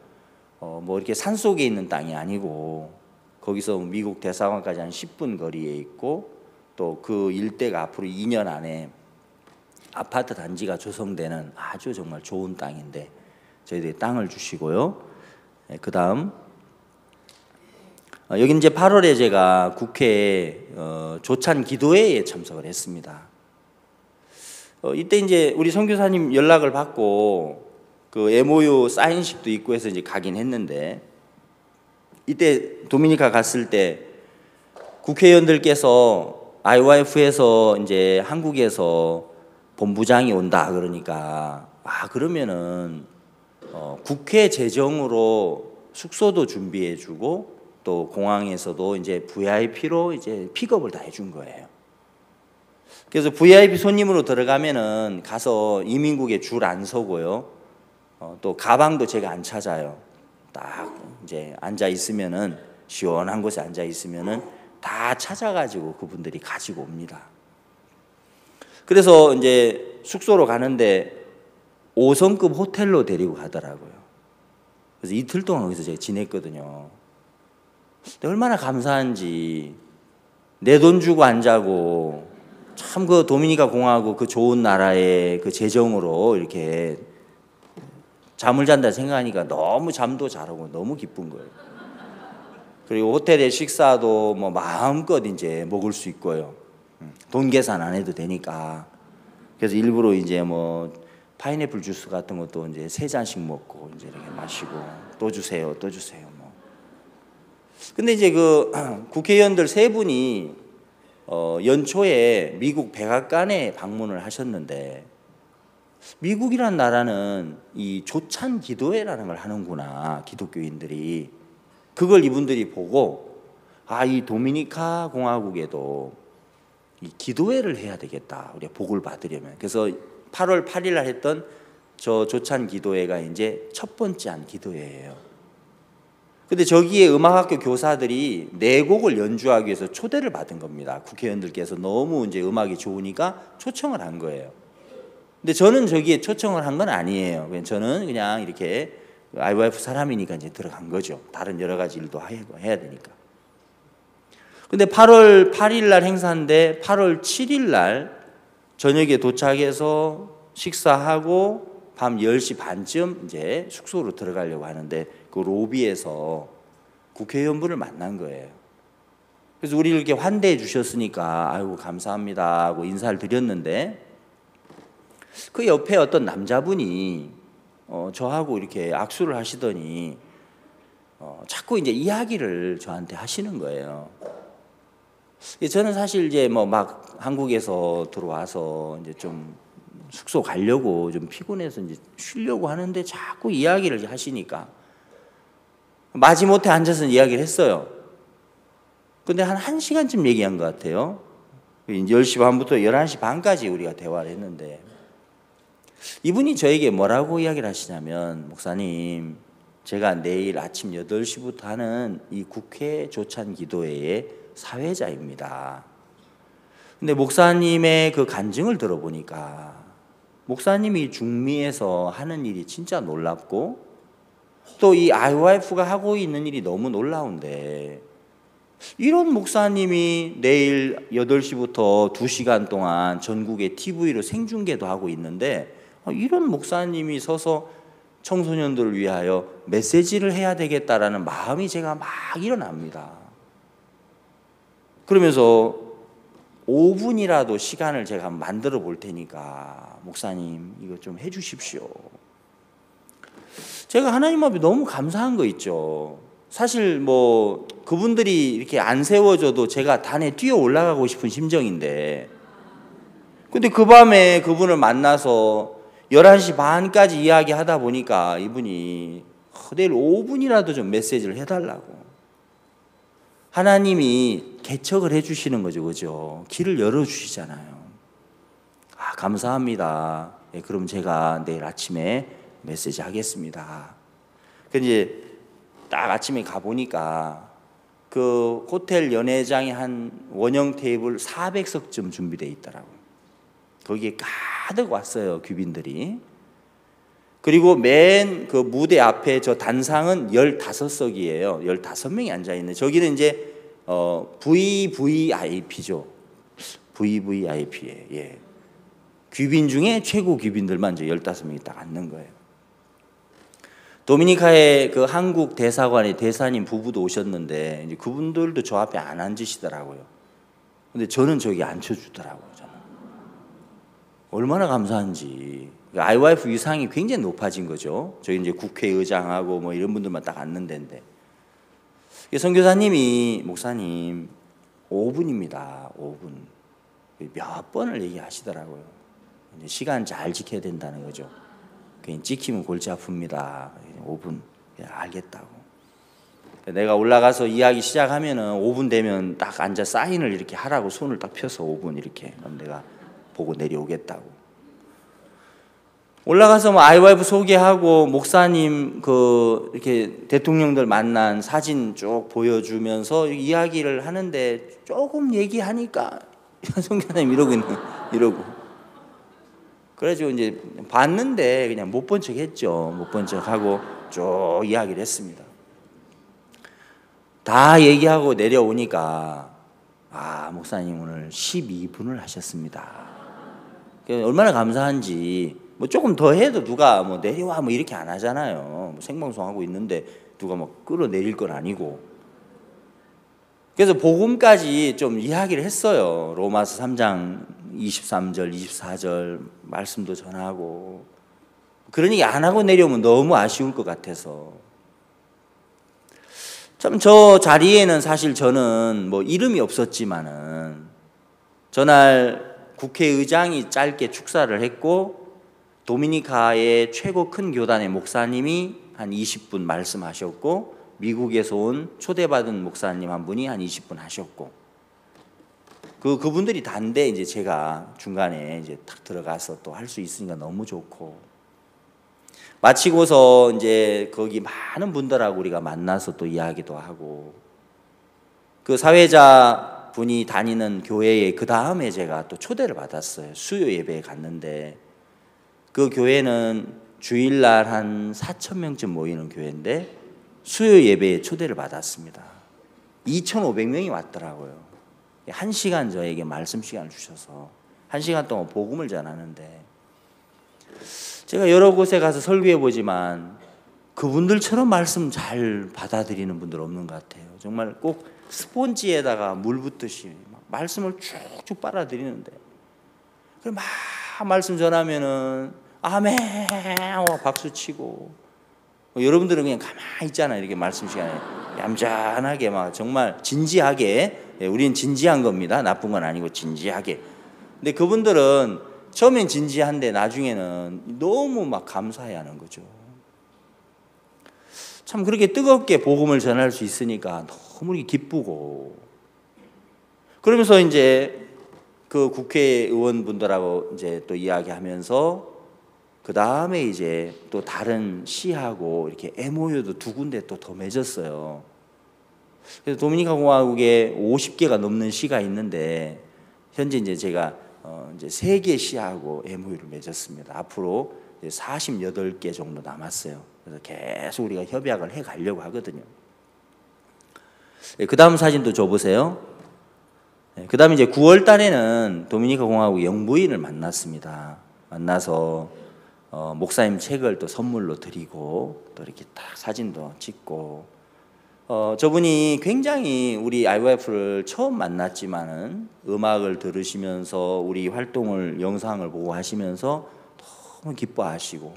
Speaker 1: 뭐 이렇게 산 속에 있는 땅이 아니고 거기서 미국 대사관까지 한 10분 거리에 있고 또 그 일대가 앞으로 2년 안에 아파트 단지가 조성되는 아주 정말 좋은 땅인데 저희들이 땅을 주시고요. 그 다음 여기 이제 8월에 제가 국회에 조찬 기도회에 참석을 했습니다. 이때 이제 우리 선교사님 연락을 받고 그 MOU 사인식도 있고 해서 이제 가긴 했는데 이때 도미니카 갔을 때 국회의원들께서 IYF에서 이제 한국에서 본부장이 온다 그러니까 그러면은 국회 재정으로 숙소도 준비해주고 또 공항에서도 이제 VIP로 이제 픽업을 다 해준 거예요. 그래서 VIP 손님으로 들어가면은 가서 이민국에 줄 안 서고요. 또 가방도 제가 안 찾아요. 딱 이제 앉아 있으면은 시원한 곳에 앉아 있으면은 다 찾아가지고 그분들이 가지고 옵니다. 그래서 이제 숙소로 가는데 5성급 호텔로 데리고 가더라고요. 그래서 이틀 동안 거기서 제가 지냈거든요. 얼마나 감사한지 내 돈 주고 안 자고 참 그 도미니카 공화국 그 좋은 나라의 그 재정으로 이렇게 잠을 잔다 생각하니까 너무 잠도 잘 오고 너무 기쁜 거예요. 그리고 호텔의 식사도 뭐 마음껏 이제 먹을 수 있고요. 돈 계산 안 해도 되니까. 그래서 일부러 이제 뭐 파인애플 주스 같은 것도 이제 3잔씩 먹고 이제 이렇게 마시고 또 주세요, 또 주세요. 뭐. 근데 이제 그 국회의원들 3분이 연초에 미국 백악관에 방문을 하셨는데 미국이란 나라는 이 조찬 기도회라는 걸 하는구나 기독교인들이 그걸 이분들이 보고 이 도미니카 공화국에도 이 기도회를 해야 되겠다 우리가 복을 받으려면 그래서 8월 8일 날 했던 저 조찬 기도회가 이제 첫 번째 한 기도회예요. 근데 저기에 음악학교 교사들이 4곡을 연주하기 위해서 초대를 받은 겁니다. 국회의원들께서 너무 이제 음악이 좋으니까 초청을 한 거예요. 근데 저는 저기에 초청을 한 건 아니에요. 저는 그냥 이렇게 IYF 사람이니까 이제 들어간 거죠. 다른 여러 가지 일도 해야 되니까. 근데 8월 8일 날 행사인데 8월 7일 날 저녁에 도착해서 식사하고 밤 10시 반쯤 이제 숙소로 들어가려고 하는데 그 로비에서 국회의원분을 만난 거예요. 그래서 우리를 이렇게 환대해 주셨으니까 아이고 감사합니다 하고 인사를 드렸는데 그 옆에 어떤 남자분이 저하고 이렇게 악수를 하시더니 자꾸 이제 이야기를 저한테 하시는 거예요. 저는 사실 이제 뭐 막 한국에서 들어와서 이제 좀 숙소 가려고 좀 피곤해서 이제 쉬려고 하는데 자꾸 이야기를 하시니까 마지못해 앉아서 이야기를 했어요. 근데 한 1시간쯤 얘기한 것 같아요. 10시 반부터 11시 반까지 우리가 대화를 했는데 이분이 저에게 뭐라고 이야기를 하시냐면 목사님 제가 내일 아침 8시부터 하는 이 국회 조찬 기도회의 사회자입니다. 근데 목사님의 그 간증을 들어보니까 목사님이 중미에서 하는 일이 진짜 놀랍고 또 이 IYF가 하고 있는 일이 너무 놀라운데 이런 목사님이 내일 8시부터 2시간 동안 전국의 TV로 생중계도 하고 있는데 이런 목사님이 서서 청소년들을 위하여 메시지를 해야 되겠다라는 마음이 제가 막 일어납니다. 그러면서 5분이라도 시간을 제가 만들어 볼 테니까 목사님 이거 좀 해주십시오. 제가 하나님 앞에 너무 감사한 거 있죠. 사실 뭐 그분들이 이렇게 안 세워줘도 제가 단에 뛰어 올라가고 싶은 심정인데, 근데 그 밤에 그분을 만나서 11시 반까지 이야기하다 보니까 이분이 내일 5분이라도 좀 메시지를 해달라고. 하나님이 개척을 해주시는 거죠, 그죠? 길을 열어주시잖아요. 아, 감사합니다. 네, 그럼 제가 내일 아침에 메시지 하겠습니다. 근데 이제 딱 아침에 가보니까 그 호텔 연회장에 한 원형 테이블 400석쯤 준비되어 있더라고요. 거기에 가득 왔어요, 귀빈들이. 그리고 맨 그 무대 앞에 저 단상은 15석이에요. 15명이 앉아있는. 저기는 이제 VVIP죠. VVIP에. 예. 귀빈 중에 최고 귀빈들만 이제 15명이 딱 앉는 거예요. 도미니카의 그 한국 대사관의 대사님 부부도 오셨는데 이제 그분들도 저 앞에 안 앉으시더라고요. 근데 저는 저기 앉혀주더라고요. 저는. 얼마나 감사한지. 아이와이프 위상이 굉장히 높아진 거죠. 저희 이제 국회의장하고 뭐 이런 분들만 딱 앉는 데인데. 선교사님이 목사님 5분입니다. 5분. 몇 번을 얘기하시더라고요. 이제 시간 잘 지켜야 된다는 거죠. 괜히 찍히면 골치 아픕니다. 5분. 알겠다고. 내가 올라가서 이야기 시작하면은 5분 되면 딱 앉아 사인을 이렇게 하라고 손을 딱 펴서 5분 이렇게. 그럼 내가 보고 내려오겠다고. 올라가서 뭐 아이와이프 소개하고 목사님 그 이렇게 대통령들 만난 사진 쭉 보여주면서 이야기를 하는데 조금 얘기하니까 선교사님 이러고 그래가지고 이제 봤는데 그냥 못 본 척 했죠. 못 본 척 하고 쭉 이야기를 했습니다. 다 얘기하고 내려오니까 아, 목사님 오늘 12분을 하셨습니다. 얼마나 감사한지. 뭐 조금 더 해도 누가 뭐 내려와 뭐 이렇게 안 하잖아요. 뭐 생방송 하고 있는데 누가 뭐 끌어내릴 건 아니고. 그래서 복음까지 좀 이야기를 했어요. 로마서 3장 23절, 24절 말씀도 전하고. 그러니 안 하고 내려오면 너무 아쉬울 것 같아서. 참 저 자리에는 사실 저는 뭐 이름이 없었지만은 전날 국회의장이 짧게 축사를 했고 도미니카의 최고 큰 교단의 목사님이 한 20분 말씀하셨고 미국에서 온 초대받은 목사님 한 분이 한 20분 하셨고 그분들이 단데 이제 제가 중간에 이제 탁 들어가서 또 할 수 있으니까 너무 좋고 마치고서 이제 거기 많은 분들하고 우리가 만나서 또 이야기도 하고 그 사회자 분이 다니는 교회에 그 다음에 제가 또 초대를 받았어요. 수요 예배에 갔는데 그 교회는 주일날 한 4,000명쯤 모이는 교회인데 수요 예배에 초대를 받았습니다. 2,500명이 왔더라고요. 1시간 저에게 말씀 시간을 주셔서 1시간 동안 복음을 전하는데 제가 여러 곳에 가서 설교해 보지만 그분들처럼 말씀 잘 받아들이는 분들 없는 것 같아요. 정말 꼭 스폰지에다가 물 붓듯이 말씀을 쭉쭉 빨아들이는데 그럼 막 말씀 전하면은 아멘 박수 치고 여러분들은 그냥 가만히 있잖아요. 이렇게 말씀 시간에 얌전하게 막 정말 진지하게 우리는 진지한 겁니다. 나쁜 건 아니고 진지하게. 근데 그분들은 처음엔 진지한데 나중에는 너무 막 감사해 하는 거죠. 참 그렇게 뜨겁게 복음을 전할 수 있으니까 너무 기쁘고 그러면서 이제 그 국회의원분들하고 이제 또 이야기하면서 그 다음에 이제 또 다른 시하고 이렇게 MOU도 2군데 또 더 맺었어요. 그래서 도미니카 공화국에 50개가 넘는 시가 있는데 현재 이제 제가 이제 3개 시하고 MOU를 맺었습니다. 앞으로 이제 48개 정도 남았어요. 그래서 계속 우리가 협약을 해 가려고 하거든요. 그 다음 사진도 줘보세요. 그 다음에 이제 9월 달에는 도미니카 공화국 영부인을 만났습니다. 만나서 목사님 책을 또 선물로 드리고 또 이렇게 딱 사진도 찍고 저분이 굉장히 우리 IYF를 처음 만났지만은 음악을 들으시면서 우리 활동을 영상을 보고 하시면서 너무 기뻐하시고,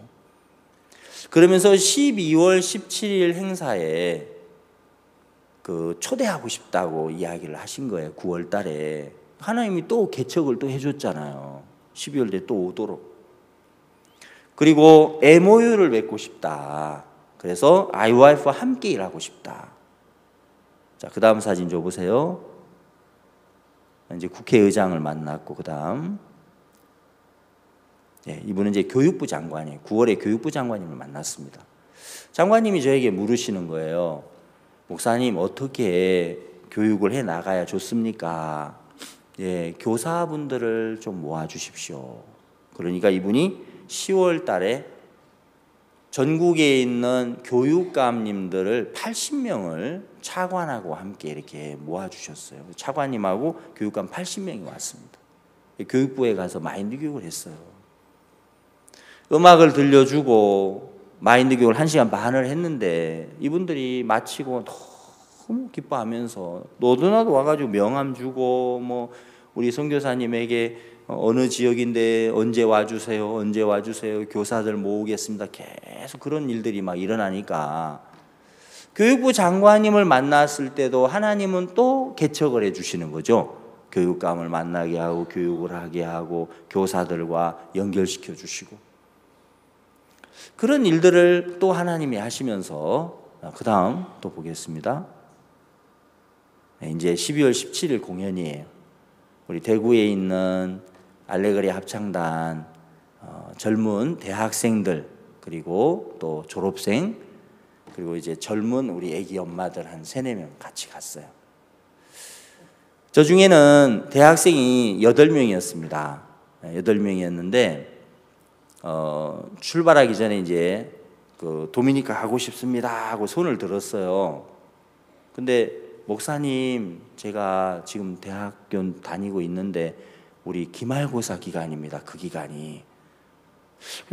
Speaker 1: 그러면서 12월 17일 행사에 그 초대하고 싶다고 이야기를 하신 거예요. 9월 달에 하나님이 또 개척을 또 해줬잖아요. 12월 때 또 오도록. 그리고 MOU를 맺고 싶다. 그래서 IYF와 함께 일하고 싶다. 자, 그 다음 사진 줘보세요. 이제 국회의장을 만났고, 그 다음, 네, 이분은 이제 교육부 장관이에요. 9월에 교육부 장관님을 만났습니다. 장관님이 저에게 물으시는 거예요. 목사님, 어떻게 교육을 해 나가야 좋습니까? 예, 교사분들을 좀 모아주십시오. 그러니까 이분이 10월 달에 전국에 있는 교육감님들을 80명을 차관하고 함께 이렇게 모아주셨어요. 차관님하고 교육감 80명이 왔습니다. 교육부에 가서 마인드 교육을 했어요. 음악을 들려주고 마인드 교육을 1시간 반을 했는데 이분들이 마치고 너무 기뻐하면서 너도나도 와가지고 명함 주고, 뭐 우리 선교사님에게 어느 지역인데 언제 와주세요, 언제 와주세요, 교사들 모으겠습니다. 계속 그런 일들이 막 일어나니까 교육부 장관님을 만났을 때도 하나님은 또 개척을 해주시는 거죠. 교육감을 만나게 하고 교육을 하게 하고 교사들과 연결시켜 주시고, 그런 일들을 또 하나님이 하시면서, 그 다음 또 보겠습니다. 이제 12월 17일 공연이에요. 우리 대구에 있는 알레그리 합창단 젊은 대학생들, 그리고 또 졸업생, 그리고 이제 젊은 우리 애기 엄마들 한 3-4명 같이 갔어요. 저 중에는 대학생이 8명이었습니다. 8명이었는데 출발하기 전에 이제 그 도미니카 가고 싶습니다 하고 손을 들었어요. 근데 목사님, 제가 지금 대학교 다니고 있는데 우리 기말고사 기간입니다. 그 기간이.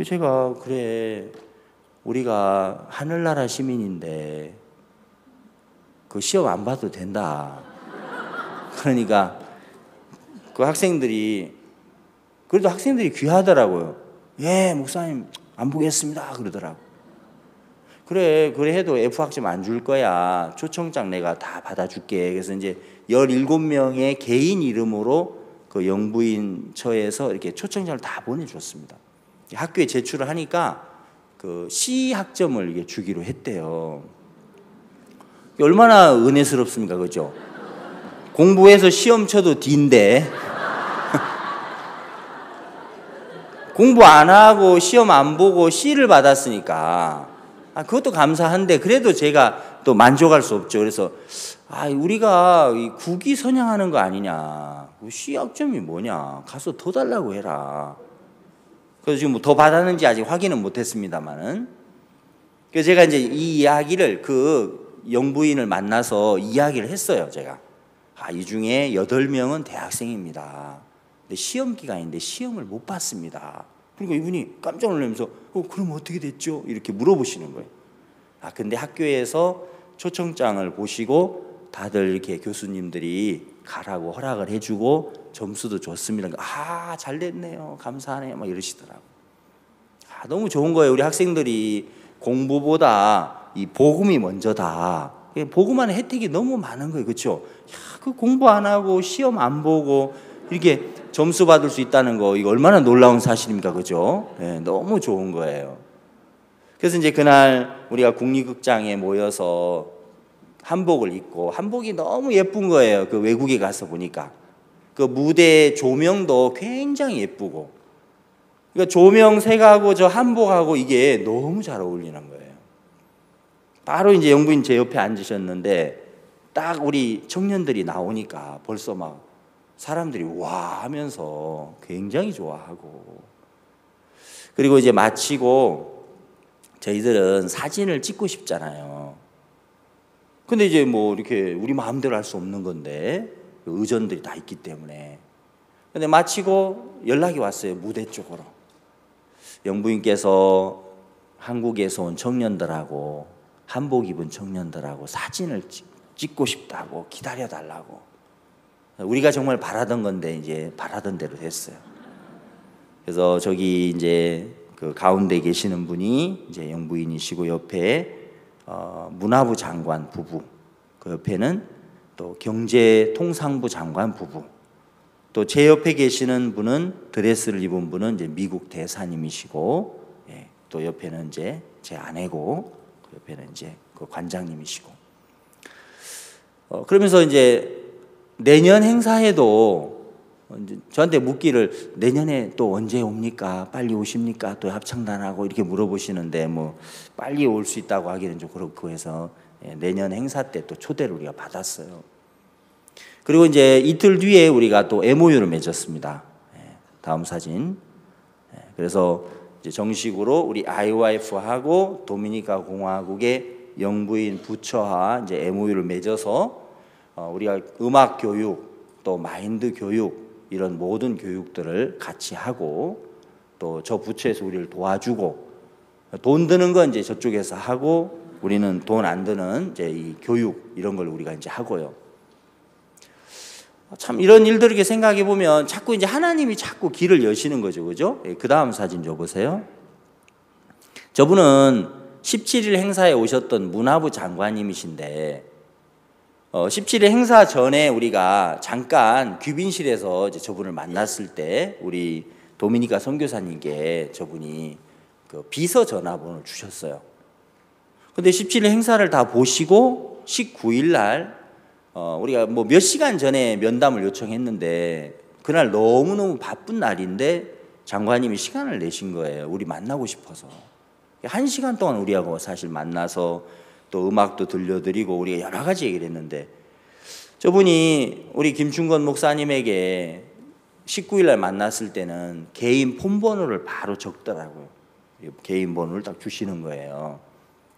Speaker 1: 제가 그래, 우리가 하늘나라 시민인데 그 시험 안 봐도 된다. 그러니까 그 학생들이, 그래도 학생들이 귀하더라고요. 예, 목사님 안 보겠습니다 그러더라고. 그래 해도 F학점 안 줄 거야. 초청장 내가 다 받아줄게. 그래서 이제 17명의 개인 이름으로 그 영부인처에서 이렇게 초청장을 다 보내줬습니다. 학교에 제출을 하니까 그 C 학점을 이게 주기로 했대요. 얼마나 은혜스럽습니까, 그죠? 공부해서 시험 쳐도 D인데 공부 안 하고 시험 안 보고 C를 받았으니까 그것도 감사한데, 그래도 제가 또 만족할 수 없죠. 그래서 우리가 국위 선양하는 거 아니냐, C 학점이 뭐냐, 가서 더 달라고 해라. 그래서 지금 뭐 더 받았는지 아직 확인은 못했습니다만은, 그래서 제가 이제 이 이야기를 그 영부인을 만나서 이야기를 했어요. 제가 이 중에 8명은 대학생입니다. 근데 시험 기간인데 시험을 못 봤습니다. 그러니까 이분이 깜짝 놀라면서 그럼 어떻게 됐죠? 이렇게 물어보시는 거예요. 근데 학교에서 초청장을 보시고 다들 이렇게 교수님들이 가라고 허락을 해주고 점수도 줬습니다. 잘 됐네요, 감사하네요, 막 이러시더라고. 너무 좋은 거예요. 우리 학생들이 공부보다 이 복음이 먼저다. 복음하는 혜택이 너무 많은 거예요, 그렇죠? 그 공부 안 하고 시험 안 보고 이렇게 점수 받을 수 있다는 거, 이거 얼마나 놀라운 사실입니까, 그죠? 네, 너무 좋은 거예요. 그래서 이제 그날 우리가 국립극장에 모여서 한복을 입고, 한복이 너무 예쁜 거예요. 그 외국에 가서 보니까 그 무대 조명도 굉장히 예쁘고, 그러니까 조명색하고 저 한복하고 이게 너무 잘 어울리는 거예요. 바로 이제 영부인 제 옆에 앉으셨는데 딱 우리 청년들이 나오니까 벌써 막 사람들이 와 하면서 굉장히 좋아하고, 그리고 이제 마치고 저희들은 사진을 찍고 싶잖아요. 근데 이제 뭐 이렇게 우리 마음대로 할 수 없는 건데 의전들이 다 있기 때문에. 근데 마치고 연락이 왔어요. 무대 쪽으로 영부인께서 한국에서 온 청년들하고 한복 입은 청년들하고 사진을 찍고 싶다고 기다려달라고. 우리가 정말 바라던 건데 이제 바라던 대로 됐어요. 그래서 저기 이제 그 가운데 계시는 분이 이제 영부인이시고 옆에 문화부 장관 부부, 그 옆에는 또 경제통상부 장관 부부, 또 제 옆에 계시는 분은 드레스를 입은 분은 이제 미국 대사님이시고, 예, 또 옆에는 이제 제 아내고, 그 옆에는 이제 그 관장님이시고. 그러면서 이제 내년 행사에도 이제 저한테 묻기를 내년에 또 언제 옵니까? 빨리 오십니까? 또 합창단하고 이렇게 물어보시는데 뭐 빨리 올 수 있다고 하기는 좀 그렇고 해서 내년 행사 때 또 초대를 우리가 받았어요. 그리고 이제 이틀 뒤에 우리가 또 MOU를 맺었습니다. 다음 사진. 그래서 이제 정식으로 우리 IOIF하고 도미니카 공화국의 영부인 부처와 이제 MOU를 맺어서 우리가 음악 교육 또 마인드 교육 이런 모든 교육들을 같이 하고 또 저 부처에서 우리를 도와주고 돈 드는 건 이제 저쪽에서 하고 우리는 돈 안 드는 이제 이 교육 이런 걸 우리가 이제 하고요. 참 이런 일들을 이렇게 생각해 보면 자꾸 이제 하나님이 자꾸 길을 여시는 거죠, 그죠? 그 다음 사진 줘 보세요. 저분은 17일 행사에 오셨던 문화부 장관님이신데 17일 행사 전에 우리가 잠깐 귀빈실에서 이제 저분을 만났을 때 우리 도미니카 선교사님께 저분이 그 비서 전화번호를 주셨어요. 근데 17일 행사를 다 보시고 19일 날 우리가 뭐 몇 시간 전에 면담을 요청했는데 그날 너무너무 바쁜 날인데 장관님이 시간을 내신 거예요. 우리 만나고 싶어서. 1시간 동안 우리하고 사실 만나서 또 음악도 들려드리고 우리가 여러 가지 얘기를 했는데 저분이 우리 김충건 목사님에게 19일 날 만났을 때는 개인 폰번호를 바로 적더라고요. 개인 번호를 딱 주시는 거예요.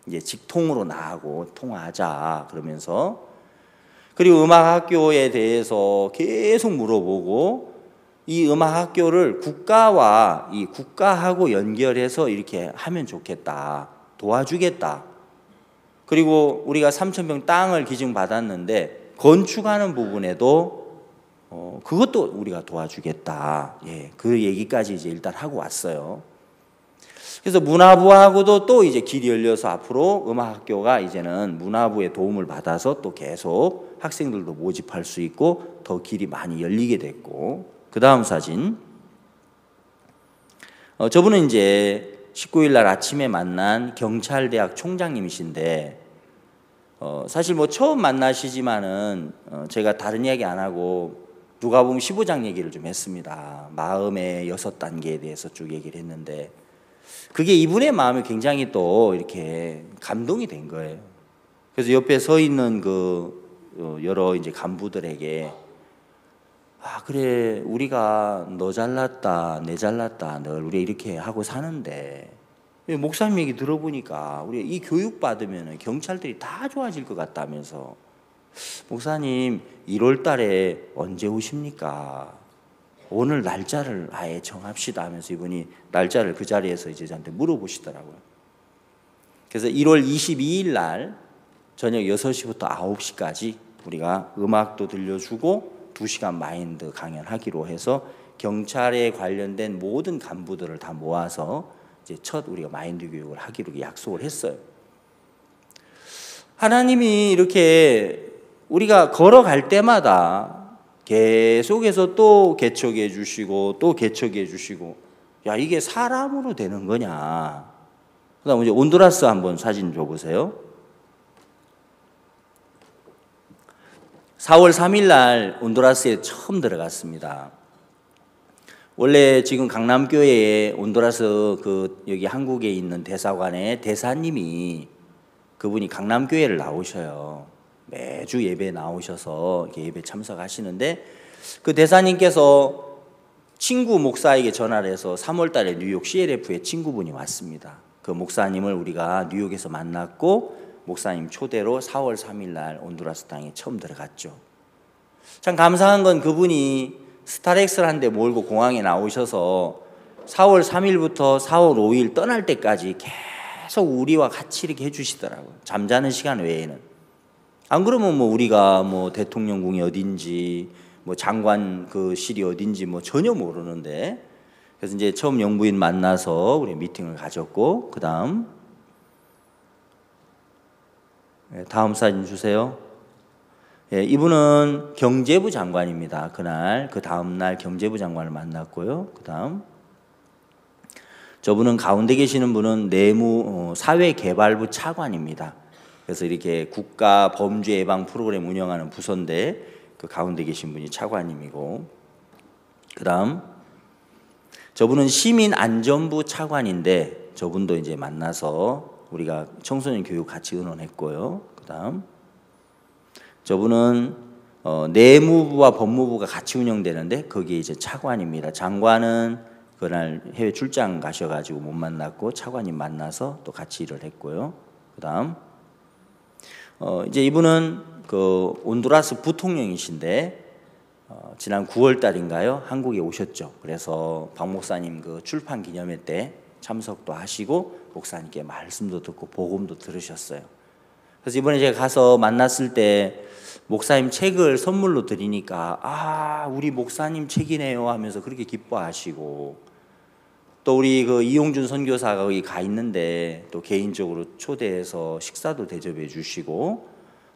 Speaker 1: 이제 직통으로 나하고 통화하자 그러면서. 그리고 음악학교에 대해서 계속 물어보고 이 음악학교를 국가와 이 국가하고 연결해서 이렇게 하면 좋겠다. 도와주겠다. 그리고 우리가 3,000평 땅을 기증받았는데 건축하는 부분에도 그것도 우리가 도와주겠다. 예, 그 얘기까지 이제 일단 하고 왔어요. 그래서 문화부하고도 또 이제 길이 열려서 앞으로 음악학교가 이제는 문화부의 도움을 받아서 또 계속 학생들도 모집할 수 있고 더 길이 많이 열리게 됐고. 그 다음 사진. 저분은 이제 19일 날 아침에 만난 경찰대학 총장님이신데 사실 뭐 처음 만나시지만은 제가 다른 이야기 안 하고 누가복음 15장 얘기를 좀 했습니다. 마음의 6단계에 대해서 쭉 얘기를 했는데 그게 이분의 마음이 굉장히 또 이렇게 감동이 된 거예요. 그래서 옆에 서 있는 그 여러 이제 간부들에게 그래 우리가 너 잘났다 내 잘났다 늘 우리 이렇게 하고 사는데 목사님 얘기 들어보니까 우리 이 교육 받으면 경찰들이 다 좋아질 것 같다면서 목사님 1월 달에 언제 오십니까? 오늘 날짜를 아예 정합시다 하면서 이분이 날짜를 그 자리에서 이제 저한테 물어보시더라고요. 그래서 1월 22일 날 저녁 6시부터 9시까지 우리가 음악도 들려주고 2시간 마인드 강연하기로 해서 경찰에 관련된 모든 간부들을 다 모아서 이제 첫 우리가 마인드 교육을 하기로 약속을 했어요. 하나님이 이렇게 우리가 걸어갈 때마다 계속해서 또 개척해 주시고 또 개척해 주시고 야 이게 사람으로 되는 거냐. 그 다음 이제 온두라스 한번 사진 줘보세요. 4월 3일 날 온두라스에 처음 들어갔습니다. 원래 지금 강남교회에 온두라스 그 여기 한국에 있는 대사관의 대사님이 그분이 강남교회를 나오셔요. 매주 예배 나오셔서 예배 참석하시는데 그 대사님께서 친구 목사에게 전화를 해서 3월 달에 뉴욕 CLF에 친구분이 왔습니다. 그 목사님을 우리가 뉴욕에서 만났고 목사님 초대로 4월 3일 날 온두라스 땅에 처음 들어갔죠. 참 감사한 건 그분이 스타렉스를 한 대 몰고 공항에 나오셔서 4월 3일부터 4월 5일 떠날 때까지 계속 우리와 같이 이렇게 해주시더라고요. 잠자는 시간 외에는. 안 그러면 뭐 우리가 뭐 대통령궁이 어딘지 뭐 장관 그 실이 어딘지 뭐 전혀 모르는데, 그래서 이제 처음 영부인 만나서 우리 미팅을 가졌고, 그다음 다음 사진 주세요. 예, 이분은 경제부 장관입니다. 그날 그 다음 날 경제부 장관을 만났고요. 그다음 저분은 가운데 계시는 분은 사회개발부 차관입니다. 그래서 이렇게 국가 범죄 예방 프로그램 운영하는 부서인데 그 가운데 계신 분이 차관님이고, 그다음 저분은 시민안전부 차관인데 저분도 이제 만나서 우리가 청소년 교육 같이 의논했고요. 그다음 저분은 내무부와 법무부가 같이 운영되는데 거기에 이제 차관입니다. 장관은 그날 해외 출장 가셔가지고 못 만났고 차관님 만나서 또 같이 일을 했고요. 그다음 이제 이분은 그 온두라스 부통령이신데 지난 9월 달인가요? 한국에 오셨죠. 그래서 박 목사님 그 출판 기념회 때 참석도 하시고 목사님께 말씀도 듣고 복음도 들으셨어요. 그래서 이번에 제가 가서 만났을 때 목사님 책을 선물로 드리니까 우리 목사님 책이네요 하면서 그렇게 기뻐하시고, 또 우리 그 이용준 선교사가 거기 가 있는데 또 개인적으로 초대해서 식사도 대접해 주시고,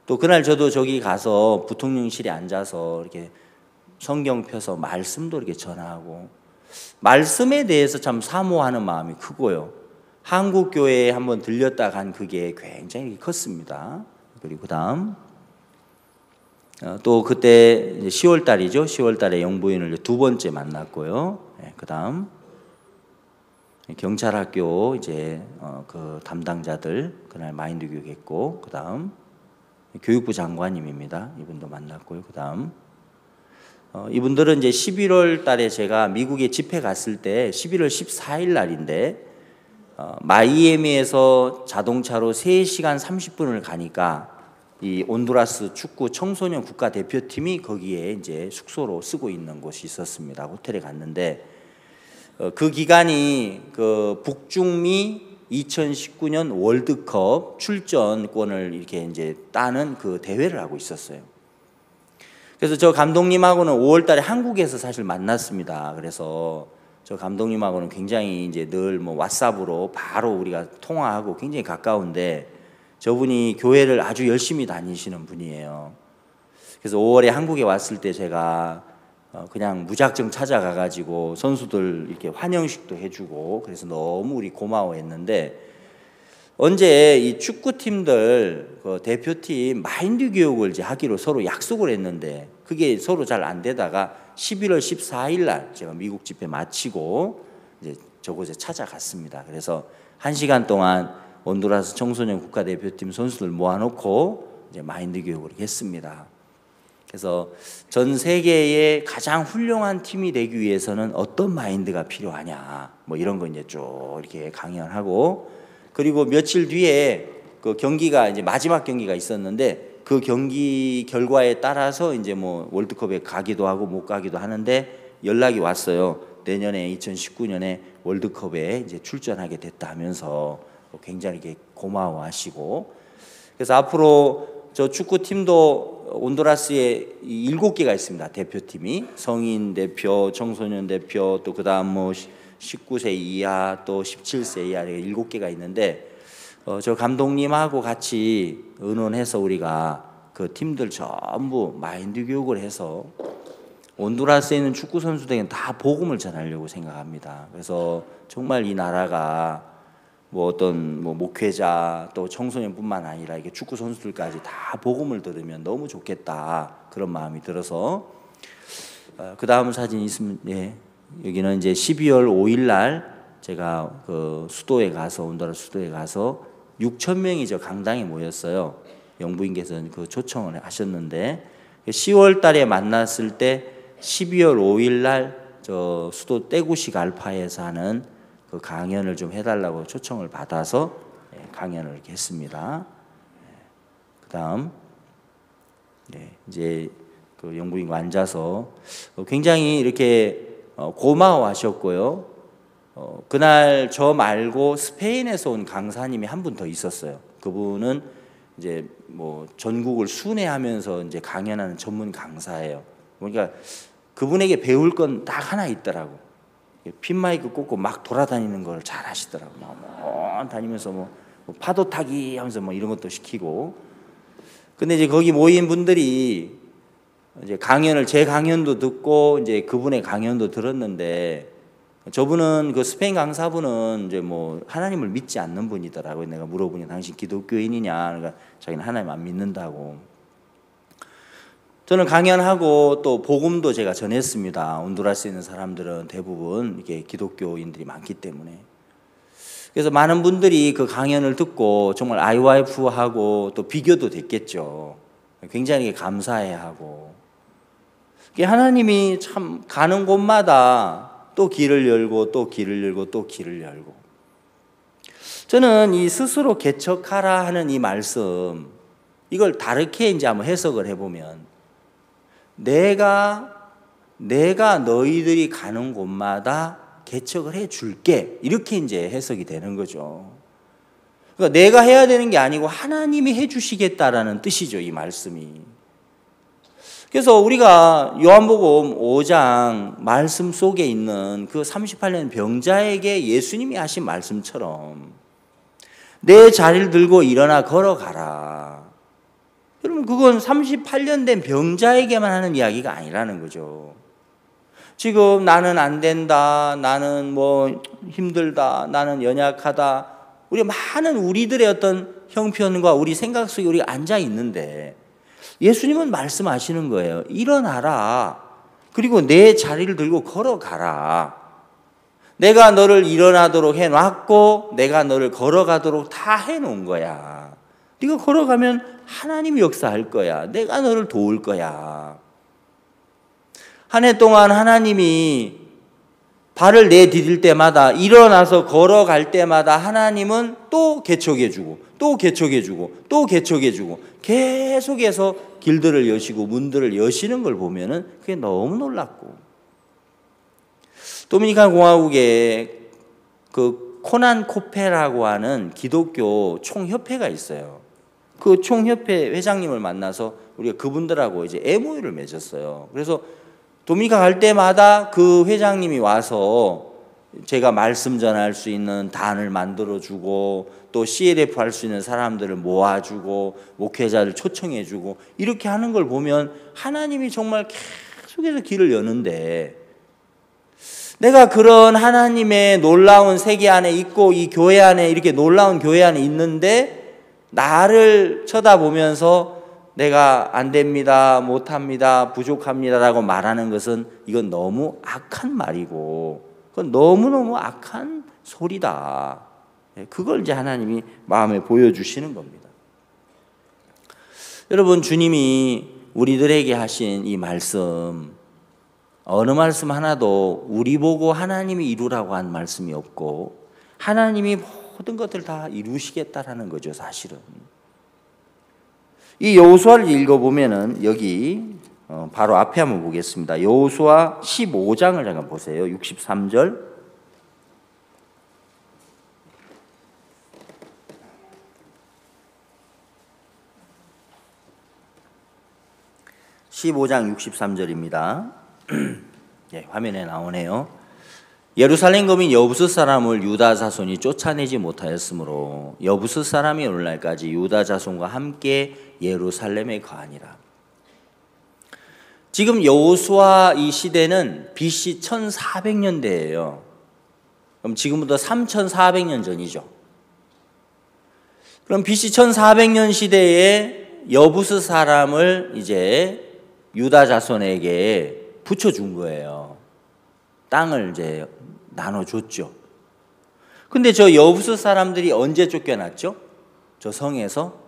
Speaker 1: 또 그날 저도 저기 가서 부통령실에 앉아서 이렇게 성경 펴서 말씀도 이렇게 전하고, 말씀에 대해서 참 사모하는 마음이 크고요. 한국 교회에 한번 들렸다 간 그게 굉장히 컸습니다. 그리고 그다음 또 그때 10월 달이죠. 10월 달에 영부인을 두 번째 만났고요. 그다음 경찰학교 이제 그 담당자들 그날 마인드 교육했고, 그다음 교육부 장관님입니다. 이분도 만났고요. 그다음 이분들은 이제 11월 달에 제가 미국에 집회 갔을 때 11월 14일 날인데 마이애미에서 자동차로 3시간 30분을 가니까 이 온두라스 축구 청소년 국가대표팀이 거기에 이제 숙소로 쓰고 있는 곳이 있었습니다. 호텔에 갔는데 그 기간이 그 북중미 2019년 월드컵 출전권을 이렇게 이제 따는 그 대회를 하고 있었어요. 그래서 저 감독님하고는 5월 달에 한국에서 사실 만났습니다. 그래서 저 감독님하고는 굉장히 이제 늘 뭐 왓삽으로 바로 우리가 통화하고 굉장히 가까운데, 저분이 교회를 아주 열심히 다니시는 분이에요. 그래서 5월에 한국에 왔을 때 제가 그냥 무작정 찾아가 가지고 선수들 이렇게 환영식도 해주고 그래서 너무 우리 고마워했는데, 언제 이 축구팀들 그 대표팀 마인드 교육을 이제 하기로 서로 약속을 했는데 그게 서로 잘 안 되다가 11월 14일 날 제가 미국 집회 마치고 이제 저곳에 찾아갔습니다. 그래서 1시간 동안 온두라스 청소년 국가대표팀 선수들 모아놓고 이제 마인드 교육을 했습니다. 그래서 전 세계의 가장 훌륭한 팀이 되기 위해서는 어떤 마인드가 필요하냐 뭐 이런 거 이제 쭉 이렇게 강연하고, 그리고 며칠 뒤에 그 경기가 이제 마지막 경기가 있었는데 그 경기 결과에 따라서 이제 뭐 월드컵에 가기도 하고 못 가기도 하는데 연락이 왔어요. 내년에 2019년에 월드컵에 이제 출전하게 됐다 하면서 굉장히 이렇게 고마워하시고, 그래서 앞으로 저 축구팀도 온두라스에 7개가 있습니다. 대표팀이 성인 대표, 청소년 대표, 또 그다음 뭐 19세 이하 또 17세 이하 7개가 있는데 저 감독님하고 같이 의논해서 우리가 그 팀들 전부 마인드 교육을 해서 온두라스에 있는 축구 선수들에게 다 복음을 전하려고 생각합니다. 그래서 정말 이 나라가 뭐 어떤 뭐 목회자 또 청소년뿐만 아니라 이게 축구 선수들까지 다 복음을 들으면 너무 좋겠다 그런 마음이 들어서 그 다음 사진 있으면 여기는 이제 12월 5일 날 제가 그 수도에 가서 온두라스 수도에 가서 6천 명이 저 강당에 모였어요. 영부인께서 그 초청을 하셨는데 10월 달에 만났을 때 12월 5일 날 저 수도 떼구시 갈파에서 하는 그 강연을 좀 해달라고 초청을 받아서 강연을 이렇게 했습니다. 그다음 이제 그 영부인과 앉아서 굉장히 이렇게 고마워하셨고요. 그날 저 말고 스페인에서 온 강사님이 한 분 더 있었어요. 그분은 이제 뭐 전국을 순회하면서 이제 강연하는 전문 강사예요. 그러니까 그분에게 배울 건 딱 하나 있더라고. 핀 마이크 꽂고 막 돌아다니는 걸 잘 하시더라고. 막 다니면서 뭐 파도 타기 하면서 뭐 이런 것도 시키고. 근데 이제 거기 모인 분들이 이제 제 강연도 듣고 이제 그분의 강연도 들었는데, 저분은 그 스페인 강사분은 이제 뭐 하나님을 믿지 않는 분이더라고요. 내가 물어보니 당신 기독교인이냐? 그러니까 자기는 하나님 안 믿는다고. 저는 강연하고 또 복음도 제가 전했습니다. 온두라스에 있는 사람들은 대부분 이게 기독교인들이 많기 때문에. 그래서 많은 분들이 그 강연을 듣고 정말 IYF하고 또 비교도 됐겠죠. 굉장히 감사해하고. 하나님이 참 가는 곳마다 또 길을 열고 또 길을 열고 또 길을 열고. 저는 이 스스로 개척하라 하는 이 말씀, 이걸 다르게 이제 한번 해석을 해보면, 내가 너희들이 가는 곳마다 개척을 해 줄게, 이렇게 이제 해석이 되는 거죠. 그러니까 내가 해야 되는 게 아니고 하나님이 해 주시겠다라는 뜻이죠, 이 말씀이. 그래서 우리가 요한복음 5장 말씀 속에 있는 그 38년 병자에게 예수님이 하신 말씀처럼 내 자리를 들고 일어나 걸어가라. 여러분, 그건 38년 된 병자에게만 하는 이야기가 아니라는 거죠. 지금 나는 안 된다, 나는 뭐 힘들다, 나는 연약하다, 우리 많은 우리들의 어떤 형편과 우리 생각 속에 우리가 앉아 있는데, 예수님은 말씀하시는 거예요. 일어나라. 그리고 내 자리를 들고 걸어가라. 내가 너를 일어나도록 해놨고 내가 너를 걸어가도록 다 해놓은 거야. 네가 걸어가면 하나님이 역사할 거야. 내가 너를 도울 거야. 한 해 동안 하나님이 발을 내디딜 때마다, 일어나서 걸어갈 때마다 하나님은 또 개척해주고 또 개척해주고 또 개척해주고 계속해서 길들을 여시고 문들을 여시는 걸 보면은 그게 너무 놀랍고. 도미니칸 공화국에 그 코난 코페라고 하는 기독교 총협회가 있어요. 그 총협회 회장님을 만나서 우리가 그분들하고 이제 MOU를 맺었어요. 그래서 도미니카 갈 때마다 그 회장님이 와서 제가 말씀 전할 수 있는 단을 만들어주고 또 CLF 할 수 있는 사람들을 모아주고 목회자를 초청해주고 이렇게 하는 걸 보면 하나님이 정말 계속해서 길을 여는데, 내가 그런 하나님의 놀라운 세계 안에 있고 이 교회 안에, 이렇게 놀라운 교회 안에 있는데 나를 쳐다보면서 내가 안 됩니다, 못합니다, 부족합니다 라고 말하는 것은 이건 너무 악한 말이고 그건 너무너무 악한 소리다. 그걸 이제 하나님이 마음에 보여주시는 겁니다. 여러분, 주님이 우리들에게 하신 이 말씀, 어느 말씀 하나도 우리 보고 하나님이 이루라고 한 말씀이 없고 하나님이 모든 것들 다 이루시겠다라는 거죠, 사실은. 이 여호수아를 읽어보면은 여기 바로 앞에 한번 보겠습니다. 여호수아 15장을 잠깐 보세요. 63절. 15장 63절입니다. 예, 화면에 나오네요. 예루살렘 거민 여부스 사람을 유다 자손이 쫓아내지 못하였으므로 여부스 사람이 오늘날까지 유다 자손과 함께 예루살렘에 거하니라. 지금 여호수아 이 시대는 BC 1400년대예요. 그럼 지금부터 3400년 전이죠. 그럼 BC 1400년 시대에 여부스 사람을 이제 유다 자손에게 붙여준 거예요. 땅을 이제 나눠줬죠. 근데 저 여부스 사람들이 언제 쫓겨났죠? 저 성에서?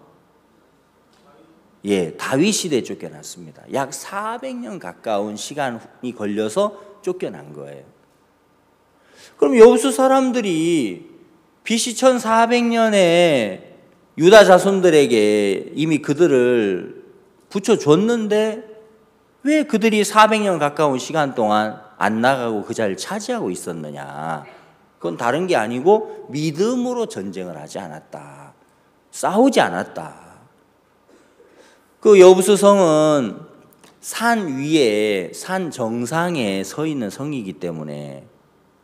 Speaker 1: 예, 다윗 시대에 쫓겨났습니다. 약 400년 가까운 시간이 걸려서 쫓겨난 거예요. 그럼 여부스 사람들이 BC 1400년에 유다 자손들에게 이미 그들을 붙여줬는데 왜 그들이 400년 가까운 시간 동안 안 나가고 그 자리를 차지하고 있었느냐? 그건 다른 게 아니고 믿음으로 전쟁을 하지 않았다. 싸우지 않았다. 그 여부수 성은 산 위에, 산 정상에 서 있는 성이기 때문에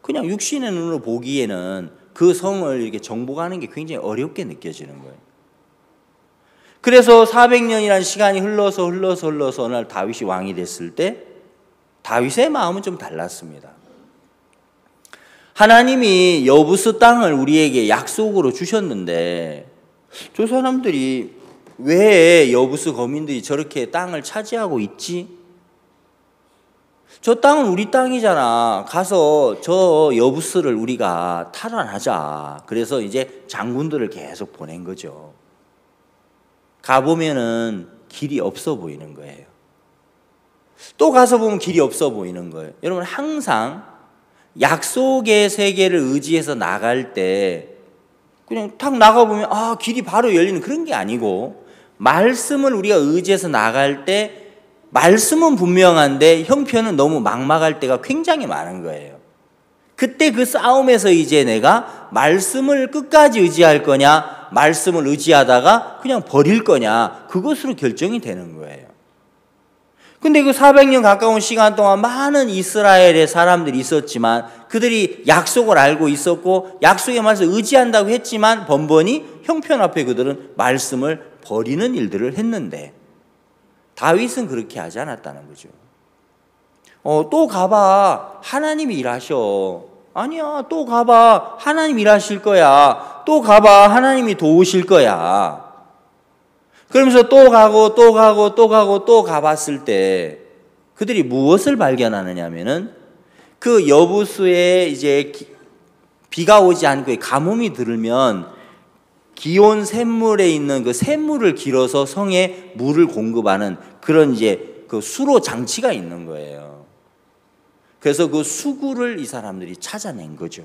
Speaker 1: 그냥 육신의 눈으로 보기에는 그 성을 이렇게 정복하는 게 굉장히 어렵게 느껴지는 거예요. 그래서 400년이라는 시간이 흘러서 어느 날 다윗이 왕이 됐을 때 다윗의 마음은 좀 달랐습니다. 하나님이 여부스 땅을 우리에게 약속으로 주셨는데 저 사람들이 왜 여부스 거민들이 저렇게 땅을 차지하고 있지? 저 땅은 우리 땅이잖아. 가서 저 여부스를 우리가 탈환하자. 그래서 이제 장군들을 계속 보낸 거죠. 가보면은 길이 없어 보이는 거예요. 또 가서 보면 길이 없어 보이는 거예요. 여러분 항상 약속의 세계를 의지해서 나갈 때 그냥 탁 나가보면 길이 바로 열리는 그런 게 아니고 말씀을 우리가 의지해서 나갈 때 말씀은 분명한데 형편은 너무 막막할 때가 굉장히 많은 거예요. 그때 그 싸움에서 이제 내가 말씀을 끝까지 의지할 거냐, 말씀을 의지하다가 그냥 버릴 거냐, 그것으로 결정이 되는 거예요. 근데 그 400년 가까운 시간 동안 많은 이스라엘의 사람들이 있었지만 그들이 약속을 알고 있었고 약속의 말씀을 의지한다고 했지만 번번이 형편 앞에 그들은 말씀을 버리는 일들을 했는데 다윗은 그렇게 하지 않았다는 거죠. 또 가봐. 하나님이 일하셔. 아니야. 또 가봐. 하나님 일하실 거야. 또 가봐. 하나님이 도우실 거야. 그러면서 또 가고 또 가봤을 때 그들이 무엇을 발견하느냐 하면은 그 여부수에 이제 비가 오지 않고 가뭄이 들으면 기온 샘물에 있는 그 샘물을 길어서 성에 물을 공급하는 그런 이제 그 수로 장치가 있는 거예요. 그래서 그 수구를 이 사람들이 찾아낸 거죠.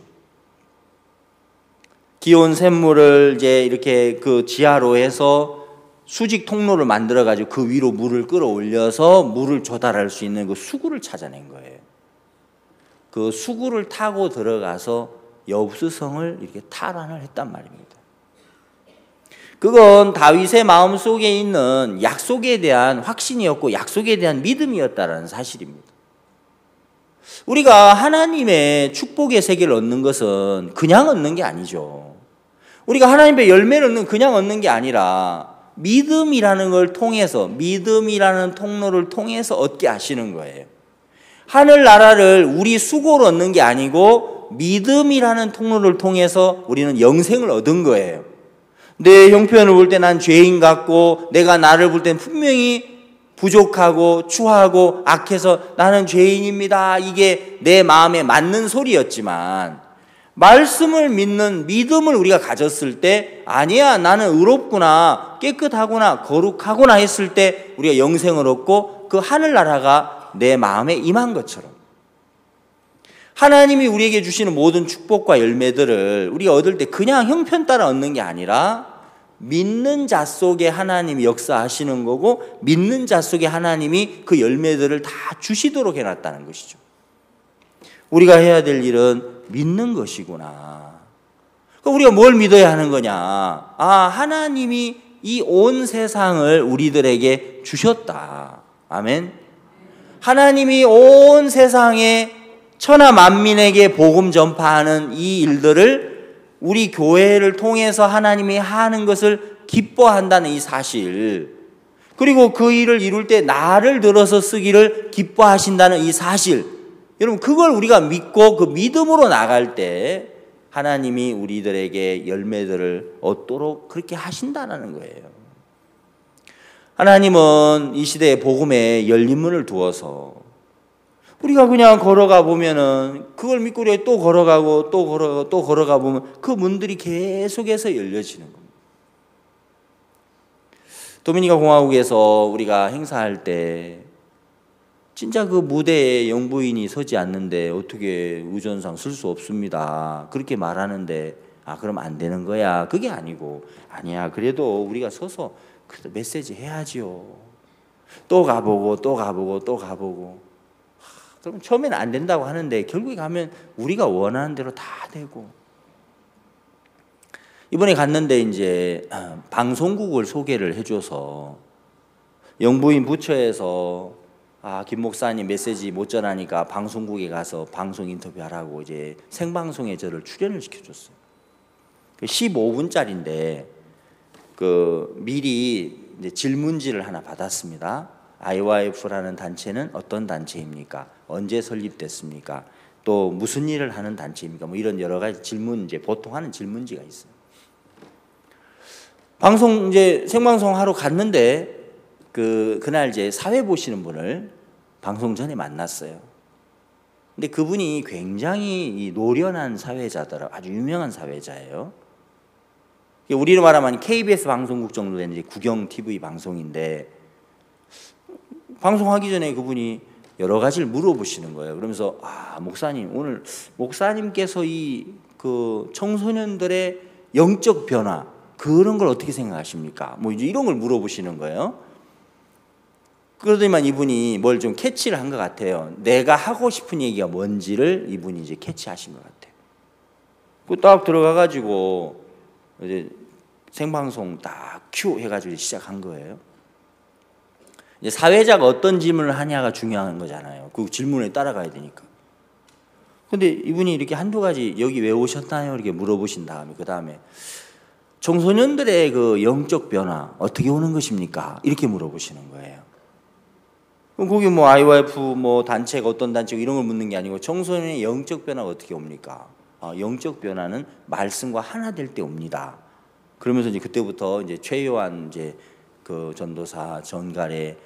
Speaker 1: 기온 샘물을 이제 이렇게 그 지하로 해서 수직 통로를 만들어 가지고 그 위로 물을 끌어올려서 물을 조달할 수 있는 그 수구를 찾아낸 거예요. 그 수구를 타고 들어가서 여부수성을 이렇게 탈환을 했단 말입니다. 그건 다윗의 마음속에 있는 약속에 대한 확신이었고 약속에 대한 믿음이었다는 사실입니다. 우리가 하나님의 축복의 세계를 얻는 것은 그냥 얻는 게 아니죠. 우리가 하나님의 열매를 얻는 그냥 얻는 게 아니라 믿음이라는 걸 통해서 믿음이라는 통로를 통해서 얻게 하시는 거예요. 하늘나라를 우리 수고로 얻는 게 아니고 믿음이라는 통로를 통해서 우리는 영생을 얻은 거예요. 내 형편을 볼 때 난 죄인 같고 내가 나를 볼 땐 분명히 부족하고 추하고 악해서 나는 죄인입니다. 이게 내 마음에 맞는 소리였지만 말씀을 믿는 믿음을 우리가 가졌을 때 아니야 나는 의롭구나 깨끗하구나 거룩하구나 했을 때 우리가 영생을 얻고 그 하늘나라가 내 마음에 임한 것처럼 하나님이 우리에게 주시는 모든 축복과 열매들을 우리가 얻을 때 그냥 형편 따라 얻는 게 아니라 믿는 자 속에 하나님이 역사하시는 거고 믿는 자 속에 하나님이 그 열매들을 다 주시도록 해놨다는 것이죠. 우리가 해야 될 일은 믿는 것이구나. 그럼 우리가 뭘 믿어야 하는 거냐? 하나님이 이 온 세상을 우리들에게 주셨다. 아멘. 하나님이 온 세상에 천하 만민에게 복음 전파하는 이 일들을 우리 교회를 통해서 하나님이 하는 것을 기뻐한다는 이 사실, 그리고 그 일을 이룰 때 나를 들어서 쓰기를 기뻐하신다는 이 사실, 여러분 그걸 우리가 믿고 그 믿음으로 나갈 때 하나님이 우리들에게 열매들을 얻도록 그렇게 하신다는 거예요. 하나님은 이 시대에 복음에 열린 문을 두어서 우리가 그냥 걸어가 보면은 그걸 믿고 우리가 또 걸어가고 또 걸어가 보면 그 문들이 계속해서 열려지는 겁니다. 도미니카 공화국에서 우리가 행사할 때 진짜 그 무대에 영부인이 서지 않는데 어떻게 우전상 쓸 수 없습니다. 그렇게 말하는데 그럼 안 되는 거야. 그게 아니고 아니야. 그래도 우리가 서서 메시지 해야지요. 또 가보고 그럼 처음에는 안 된다고 하는데 결국에 가면 우리가 원하는 대로 다 되고. 이번에 갔는데 이제 방송국을 소개를 해줘서 영부인 부처에서 김 목사님 메시지 못 전하니까 방송국에 가서 방송 인터뷰하라고 이제 생방송에 저를 출연을 시켜줬어요. 15분짜리인데 미리 이제 질문지를 하나 받았습니다. IYF라는 단체는 어떤 단체입니까? 언제 설립됐습니까? 또 무슨 일을 하는 단체입니까? 뭐 이런 여러 가지 질문, 이제 보통 하는 질문지가 있어요. 방송 이제 생방송 하러 갔는데 그날 이제 사회 보시는 분을 방송 전에 만났어요. 근데 그분이 굉장히 노련한 사회자더라고요. 아주 유명한 사회자예요. 우리로 말하면 KBS 방송국 정도 되는 이제 국영 TV 방송인데, 방송하기 전에 그분이 여러 가지를 물어보시는 거예요. 그러면서 목사님, 오늘 목사님께서 그 청소년들의 영적 변화, 그런 걸 어떻게 생각하십니까? 뭐 이제 이런 걸 물어보시는 거예요. 그러더니만 이분이 뭘 좀 캐치를 한 것 같아요. 내가 하고 싶은 얘기가 뭔지를 이분이 이제 캐치하신 것 같아요. 그 딱 들어가가지고 이제 생방송 딱 큐 해가지고 시작한 거예요. 이제 사회자가 어떤 질문을 하냐가 중요한 거잖아요. 그 질문에 따라가야 되니까. 근데 이분이 이렇게 한두 가지, 여기 왜 오셨나요? 이렇게 물어보신 다음에, 그 다음에 청소년들의 그 영적 변화 어떻게 오는 것입니까? 이렇게 물어보시는 거예요. 그럼 거기 뭐 IYF 뭐 단체가 어떤 단체고 이런 걸 묻는 게 아니고, 청소년의 영적 변화가 어떻게 옵니까? 영적 변화는 말씀과 하나 될 때 옵니다. 그러면서 이제 그때부터 이제 최요한 이제 그 전도사 전갈에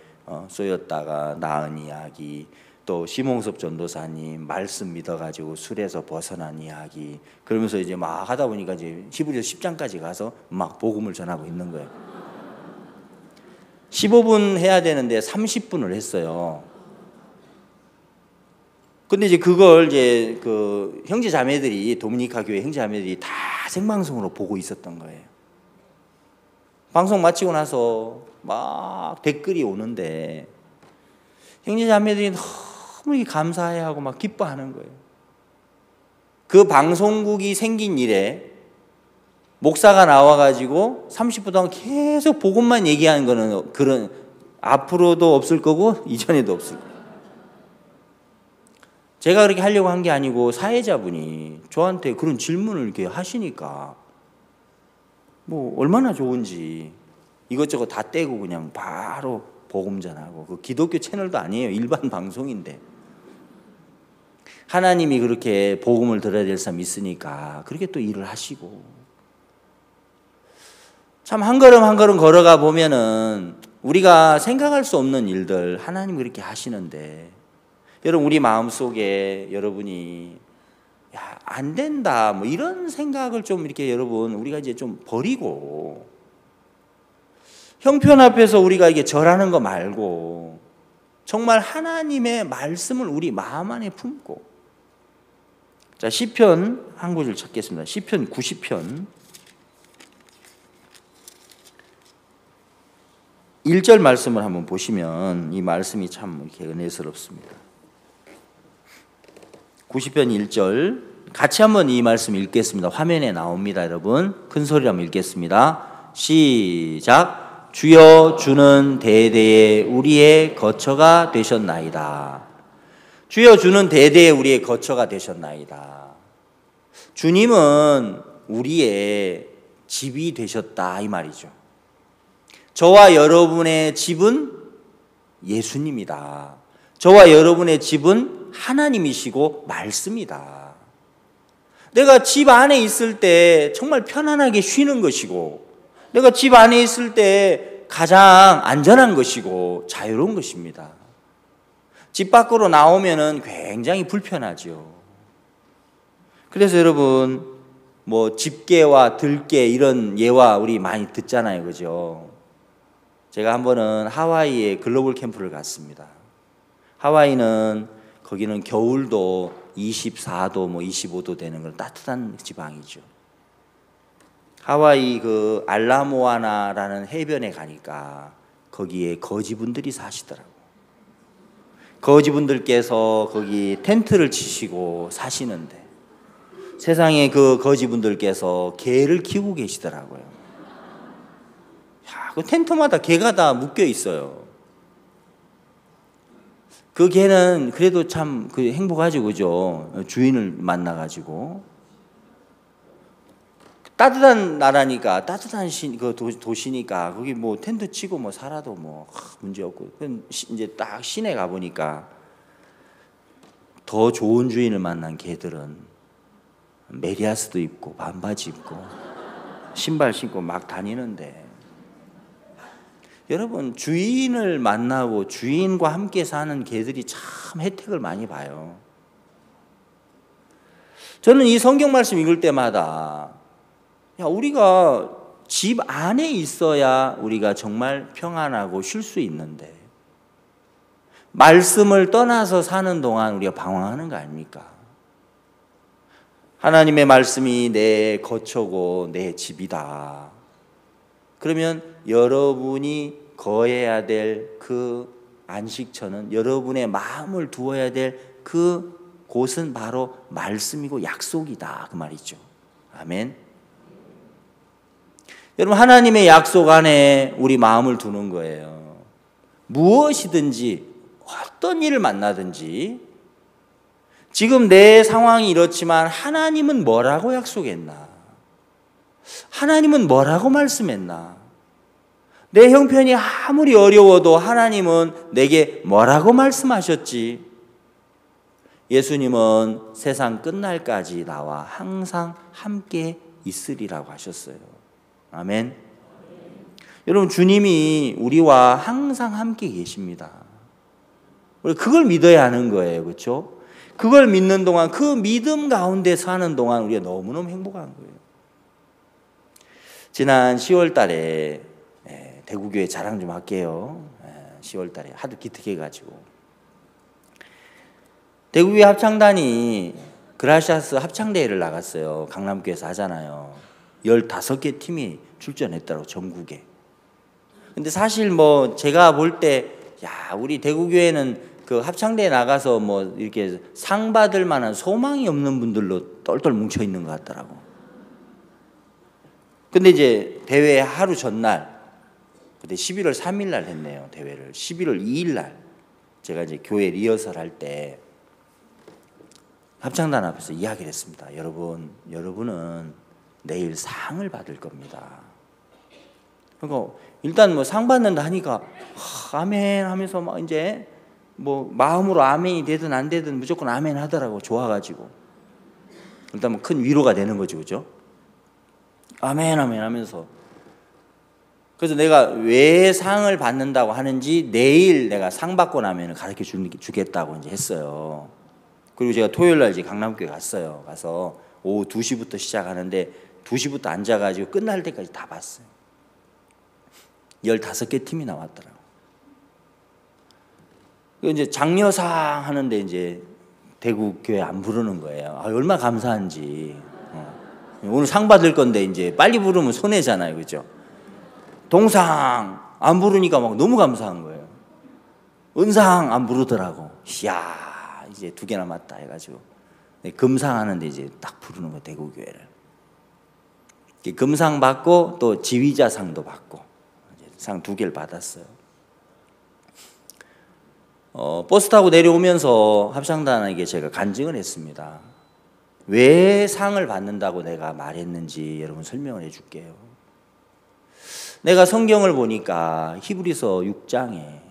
Speaker 1: 쏘였다가 나은 이야기, 또 심홍섭 전도사님 말씀 믿어가지고 술에서 벗어난 이야기, 그러면서 이제 막 하다 보니까 이제 히브리서 10장까지 가서 막 복음을 전하고 있는 거예요. 15분 해야 되는데 30분을 했어요. 근데 이제 그걸 이제 그 형제 자매들이, 도미니카 교회 형제 자매들이 다 생방송으로 보고 있었던 거예요. 방송 마치고 나서 막 댓글이 오는데 형제 자매들이 너무 감사해하고 막 기뻐하는 거예요. 그 방송국이 생긴 이래 목사가 나와가지고 30분 동안 계속 복음만 얘기하는 거는 그런 앞으로도 없을 거고 이전에도 없을 거예요. 제가 그렇게 하려고 한 게 아니고 사회자분이 저한테 그런 질문을 이렇게 하시니까 뭐 얼마나 좋은지 이것저것 다 떼고 그냥 바로 복음 전하고, 그 기독교 채널도 아니에요. 일반 방송인데 하나님이 그렇게 복음을 들어야 될 사람이 있으니까 그렇게 또 일을 하시고, 참 한 걸음 한 걸음 걸어가 보면은 우리가 생각할 수 없는 일들 하나님이 그렇게 하시는데, 여러분 우리 마음속에 여러분이 안 된다 뭐 이런 생각을 좀 이렇게 여러분 우리가 이제 좀 버리고, 형편 앞에서 우리가 이게 절하는 거 말고 정말 하나님의 말씀을 우리 마음 안에 품고, 자 시편 한 구절 찾겠습니다. 시편 90편 1절 말씀을 한번 보시면 이 말씀이 참 이렇게 은혜스럽습니다. 90편 1절 같이 한번 이 말씀 읽겠습니다. 화면에 나옵니다. 여러분 큰 소리로 한번 읽겠습니다. 시작. 주여 주는 대대에 우리의 거처가 되셨나이다. 주여 주는 대대에 우리의 거처가 되셨나이다. 주님은 우리의 집이 되셨다 이 말이죠. 저와 여러분의 집은 예수님이다. 저와 여러분의 집은 하나님이시고 말씀이다. 내가 집 안에 있을 때 정말 편안하게 쉬는 것이고, 내가 집 안에 있을 때 가장 안전한 것이고 자유로운 것입니다. 집 밖으로 나오면은 굉장히 불편하죠. 그래서 여러분 뭐 집게와 들깨 이런 예화 우리 많이 듣잖아요, 그죠? 제가 한 번은 하와이에 글로벌 캠프를 갔습니다. 하와이는 거기는 겨울도 24도 뭐 25도 되는 걸 따뜻한 지방이죠. 하와이 그 알라모아나라는 해변에 가니까 거기에 거지분들이 사시더라고. 거지분들께서 거기 텐트를 치시고 사시는데 세상에 그 거지분들께서 개를 키우고 계시더라고요. 야, 그 텐트마다 개가 다 묶여 있어요. 그 개는 그래도 참 그 행복하죠, 그죠? 주인을 만나가지고. 따뜻한 나라니까, 따뜻한 그 도시니까, 거기 뭐 텐트 치고 뭐 살아도 뭐 문제 없고. 이제 딱 시내 가보니까 더 좋은 주인을 만난 개들은 메리아스도 입고, 반바지 입고, 신발 신고 막 다니는데, 여러분, 주인을 만나고 주인과 함께 사는 개들이 참 혜택을 많이 봐요. 저는 이 성경 말씀 읽을 때마다 우리가 집 안에 있어야 우리가 정말 평안하고 쉴 수 있는데 말씀을 떠나서 사는 동안 우리가 방황하는 거 아닙니까? 하나님의 말씀이 내 거처고 내 집이다. 그러면 여러분이 거해야 될 그 안식처는, 여러분의 마음을 두어야 될 그 곳은 바로 말씀이고 약속이다, 그 말이죠. 아멘. 여러분, 하나님의 약속 안에 우리 마음을 두는 거예요. 무엇이든지 어떤 일을 만나든지 지금 내 상황이 이렇지만 하나님은 뭐라고 약속했나? 하나님은 뭐라고 말씀했나? 내 형편이 아무리 어려워도 하나님은 내게 뭐라고 말씀하셨지? 예수님은 세상 끝날까지 나와 항상 함께 있으리라고 하셨어요. 아멘. 여러분, 주님이 우리와 항상 함께 계십니다. 우리 그걸 믿어야 하는 거예요. 그렇죠? 그걸 믿는 동안, 그 믿음 가운데 사는 동안 우리가 너무너무 행복한 거예요. 지난 10월 달에 대구교회 자랑 좀 할게요. 10월 달에 하도 기특해가지고 대구교회 합창단이 그라시아스 합창대회를 나갔어요. 강남교회에서 하잖아요. 15개 팀이 출전했더라고, 전국에. 근데 사실 뭐 제가 볼 때 우리 대구교회는 그 합창대회 나가서 뭐 이렇게 상 받을 만한 소망이 없는 분들로 똘똘 뭉쳐 있는 것 같더라고. 근데 이제 대회 하루 전날, 그때 11월 3일 날 했네요, 대회를. 11월 2일 날 제가 이제 교회 리허설 할 때 합창단 앞에서 이야기를 했습니다. 여러분은 내일 상을 받을 겁니다. 그러니까 일단 뭐 상 받는다 하니까 아멘 하면서 막 이제 뭐 마음으로 아멘이 되든 안 되든 무조건 아멘 하더라고, 좋아가지고. 일단 뭐 큰 위로가 되는 거죠, 그죠? 아멘 아멘 하면서. 그래서 내가 왜 상을 받는다고 하는지 내일 내가 상 받고 나면 가르쳐 주겠다고 이제 했어요. 그리고 제가 토요일 날 이제 강남교회 갔어요. 가서 오후 2시부터 시작하는데 2시부터 앉아가지고 끝날 때까지 다 봤어요. 15개 팀이 나왔더라고. 이제 장려상 하는데 이제 대구 교회 안 부르는 거예요. 얼마나 감사한지. 오늘 상 받을 건데 이제 빨리 부르면 손해잖아요, 그죠? 동상 안 부르니까 막 너무 감사한 거예요. 은상 안 부르더라고. 이야, 이제 2개 남았다 해가지고 금상 하는데 이제 딱 부르는 거, 대구 교회를. 금상 받고 또 지휘자상도 받고 상 2개를 받았어요. 버스 타고 내려오면서 합창단에게 제가 간증을 했습니다. 왜 상을 받는다고 내가 말했는지 여러분 설명을 해줄게요. 내가 성경을 보니까 히브리서 6장에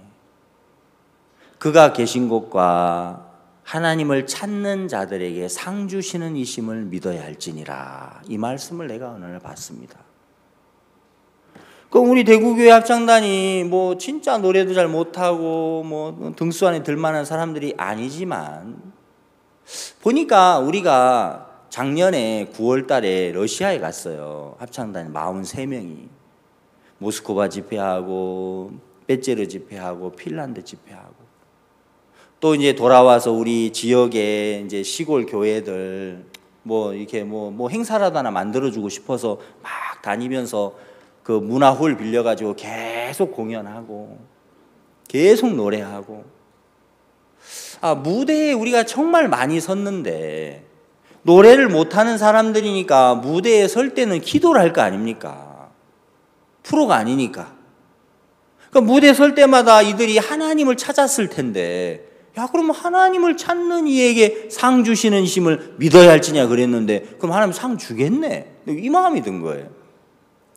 Speaker 1: 그가 계신 곳과 하나님을 찾는 자들에게 상 주시는 이심을 믿어야 할지니라, 이 말씀을 내가 오늘 봤습니다. 그럼 우리 대구교회 합창단이 뭐 진짜 노래도 잘 못하고 뭐 등수 안에 들만한 사람들이 아니지만, 보니까 우리가 작년에 9월 달에 러시아에 갔어요. 합창단 43명이 모스크바 집회하고 베제르 집회하고 핀란드 집회하고, 또 이제 돌아와서 우리 지역에 이제 시골 교회들 뭐 이렇게 뭐 행사라도 하나 만들어주고 싶어서 막 다니면서 그 문화홀 빌려가지고 계속 공연하고 계속 노래하고. 무대에 우리가 정말 많이 섰는데 노래를 못하는 사람들이니까 무대에 설 때는 기도를 할 거 아닙니까? 프로가 아니니까. 그러니까 무대에 설 때마다 이들이 하나님을 찾았을 텐데, 야, 그럼 하나님을 찾는 이에게 상 주시는 심을 믿어야 할지냐 그랬는데, 그럼 하나님 상 주겠네. 이 마음이 든 거예요.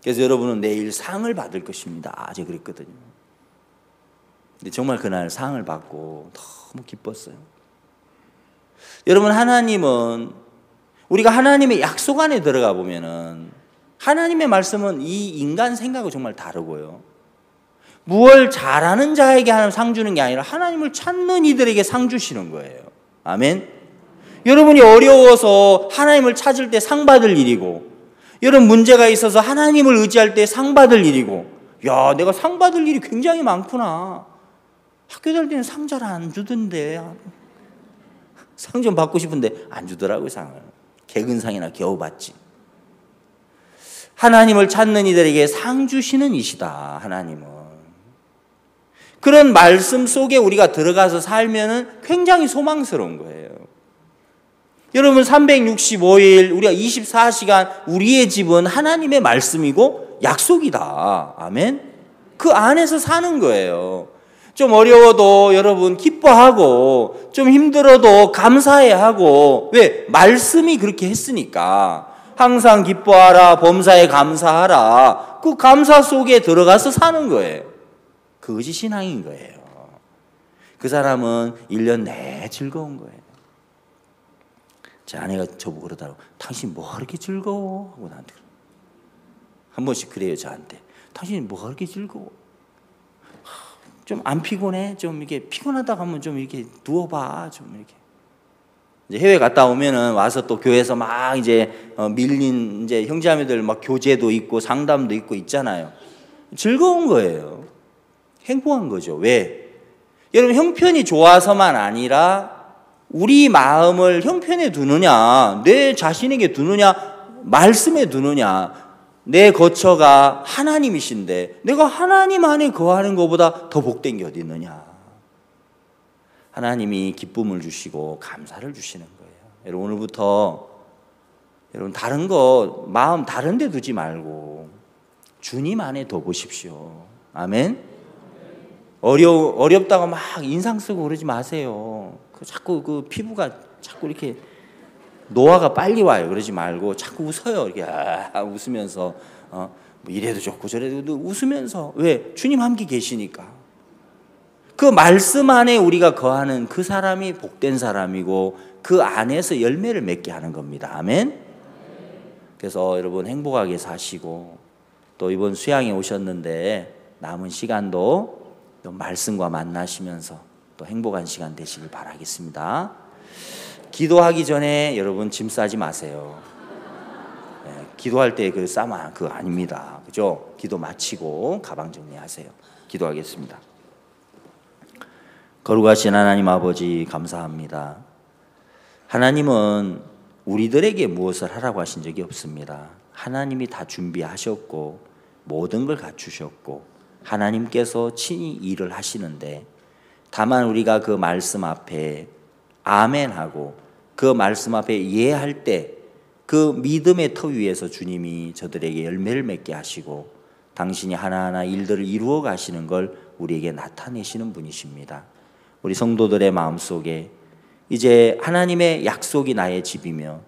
Speaker 1: 그래서 여러분은 내일 상을 받을 것입니다. 제가 그랬거든요. 근데 정말 그날 상을 받고 너무 기뻤어요. 여러분, 하나님은, 우리가 하나님의 약속 안에 들어가 보면은 하나님의 말씀은 이 인간 생각과 정말 다르고요. 무엇을 잘하는 자에게 하나님 상 주는 게 아니라 하나님을 찾는 이들에게 상 주시는 거예요. 아멘. 여러분이 어려워서 하나님을 찾을 때 상 받을 일이고, 여러분 문제가 있어서 하나님을 의지할 때 상 받을 일이고, 야, 내가 상 받을 일이 굉장히 많구나. 학교 다닐 때는 상 잘 안 주던데, 상 좀 받고 싶은데 안 주더라고요. 상을 개근상이나 겨우 받지. 하나님을 찾는 이들에게 상 주시는 이시다. 하나님은 그런 말씀 속에 우리가 들어가서 살면은 굉장히 소망스러운 거예요. 여러분, 365일 우리가 24시간 우리의 집은 하나님의 말씀이고 약속이다. 아멘. 그 안에서 사는 거예요. 좀 어려워도 여러분 기뻐하고, 좀 힘들어도 감사해야 하고. 왜? 말씀이 그렇게 했으니까. 항상 기뻐하라, 범사에 감사하라. 그 감사 속에 들어가서 사는 거예요. 그것이 신앙인 거예요. 그 사람은 1년 내내 즐거운 거예요. 제 아내가 저보고 그러더라고. 당신 뭐가 그렇게 즐거워? 하고 나한테 한 번씩 그래요, 저한테. 당신이 뭐가 그렇게 즐거워? 좀 안 피곤해? 좀 이렇게 피곤하다 하면 좀 이렇게 누워봐. 좀 이렇게. 이제 해외 갔다 오면은 와서 또 교회에서 막 이제 밀린 이제 형제자매들 막 교제도 있고 상담도 있고 있잖아요. 즐거운 거예요. 행복한 거죠. 왜? 여러분, 형편이 좋아서만 아니라 우리 마음을 형편에 두느냐, 내 자신에게 두느냐, 말씀에 두느냐. 내 거처가 하나님이신데 내가 하나님 안에 거하는 것보다 더 복된 게 어디 있느냐. 하나님이 기쁨을 주시고 감사를 주시는 거예요. 여러분, 오늘부터 여러분 다른 거 마음 다른 데 두지 말고 주님 안에 둬 보십시오. 아멘. 어렵다고 막 인상 쓰고 그러지 마세요. 자꾸 그 피부가 자꾸 이렇게 노화가 빨리 와요. 그러지 말고 자꾸 웃어요. 이렇게 웃으면서 뭐 이래도 좋고 저래도 웃으면서. 왜? 주님 함께 계시니까. 그 말씀 안에 우리가 거하는 그 사람이 복된 사람이고 그 안에서 열매를 맺게 하는 겁니다. 아멘. 그래서 여러분 행복하게 사시고, 또 이번 수양에 오셨는데 남은 시간도 또 말씀과 만나시면서 또 행복한 시간 되시길 바라겠습니다. 기도하기 전에 여러분 짐 싸지 마세요. 네, 기도할 때 그 싸마 그거 아닙니다. 그죠? 기도 마치고 가방 정리하세요. 기도하겠습니다. 거룩하신 하나님 아버지, 감사합니다. 하나님은 우리들에게 무엇을 하라고 하신 적이 없습니다. 하나님이 다 준비하셨고 모든 걸 갖추셨고 하나님께서 친히 일을 하시는데, 다만 우리가 그 말씀 앞에 아멘하고 그 말씀 앞에 예할 때 그 믿음의 터 위에서 주님이 저들에게 열매를 맺게 하시고 당신이 하나하나 일들을 이루어 가시는 걸 우리에게 나타내시는 분이십니다. 우리 성도들의 마음속에 이제 하나님의 약속이 나의 집이며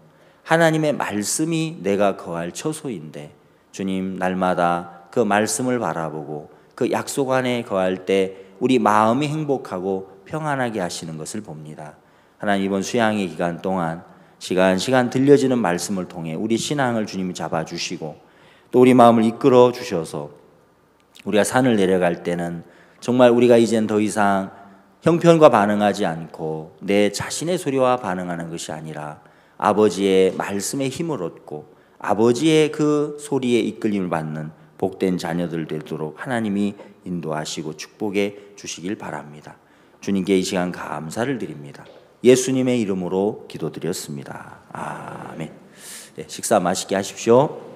Speaker 1: 하나님의 말씀이 내가 거할 처소인데, 주님 날마다 그 말씀을 바라보고 그 약속 안에 거할 때 우리 마음이 행복하고 평안하게 하시는 것을 봅니다. 하나님, 이번 수양의 기간 동안 시간 들려지는 말씀을 통해 우리 신앙을 주님이 잡아주시고 또 우리 마음을 이끌어 주셔서 우리가 산을 내려갈 때는 정말 우리가 이젠 더 이상 형편과 반응하지 않고 내 자신의 소리와 반응하는 것이 아니라 아버지의 말씀에 힘을 얻고 아버지의 그 소리에 이끌림을 받는 복된 자녀들 되도록 하나님이 인도하시고 축복해 주시길 바랍니다. 주님께 이 시간 감사를 드립니다. 예수님의 이름으로 기도드렸습니다. 아멘. 네, 식사 맛있게 하십시오.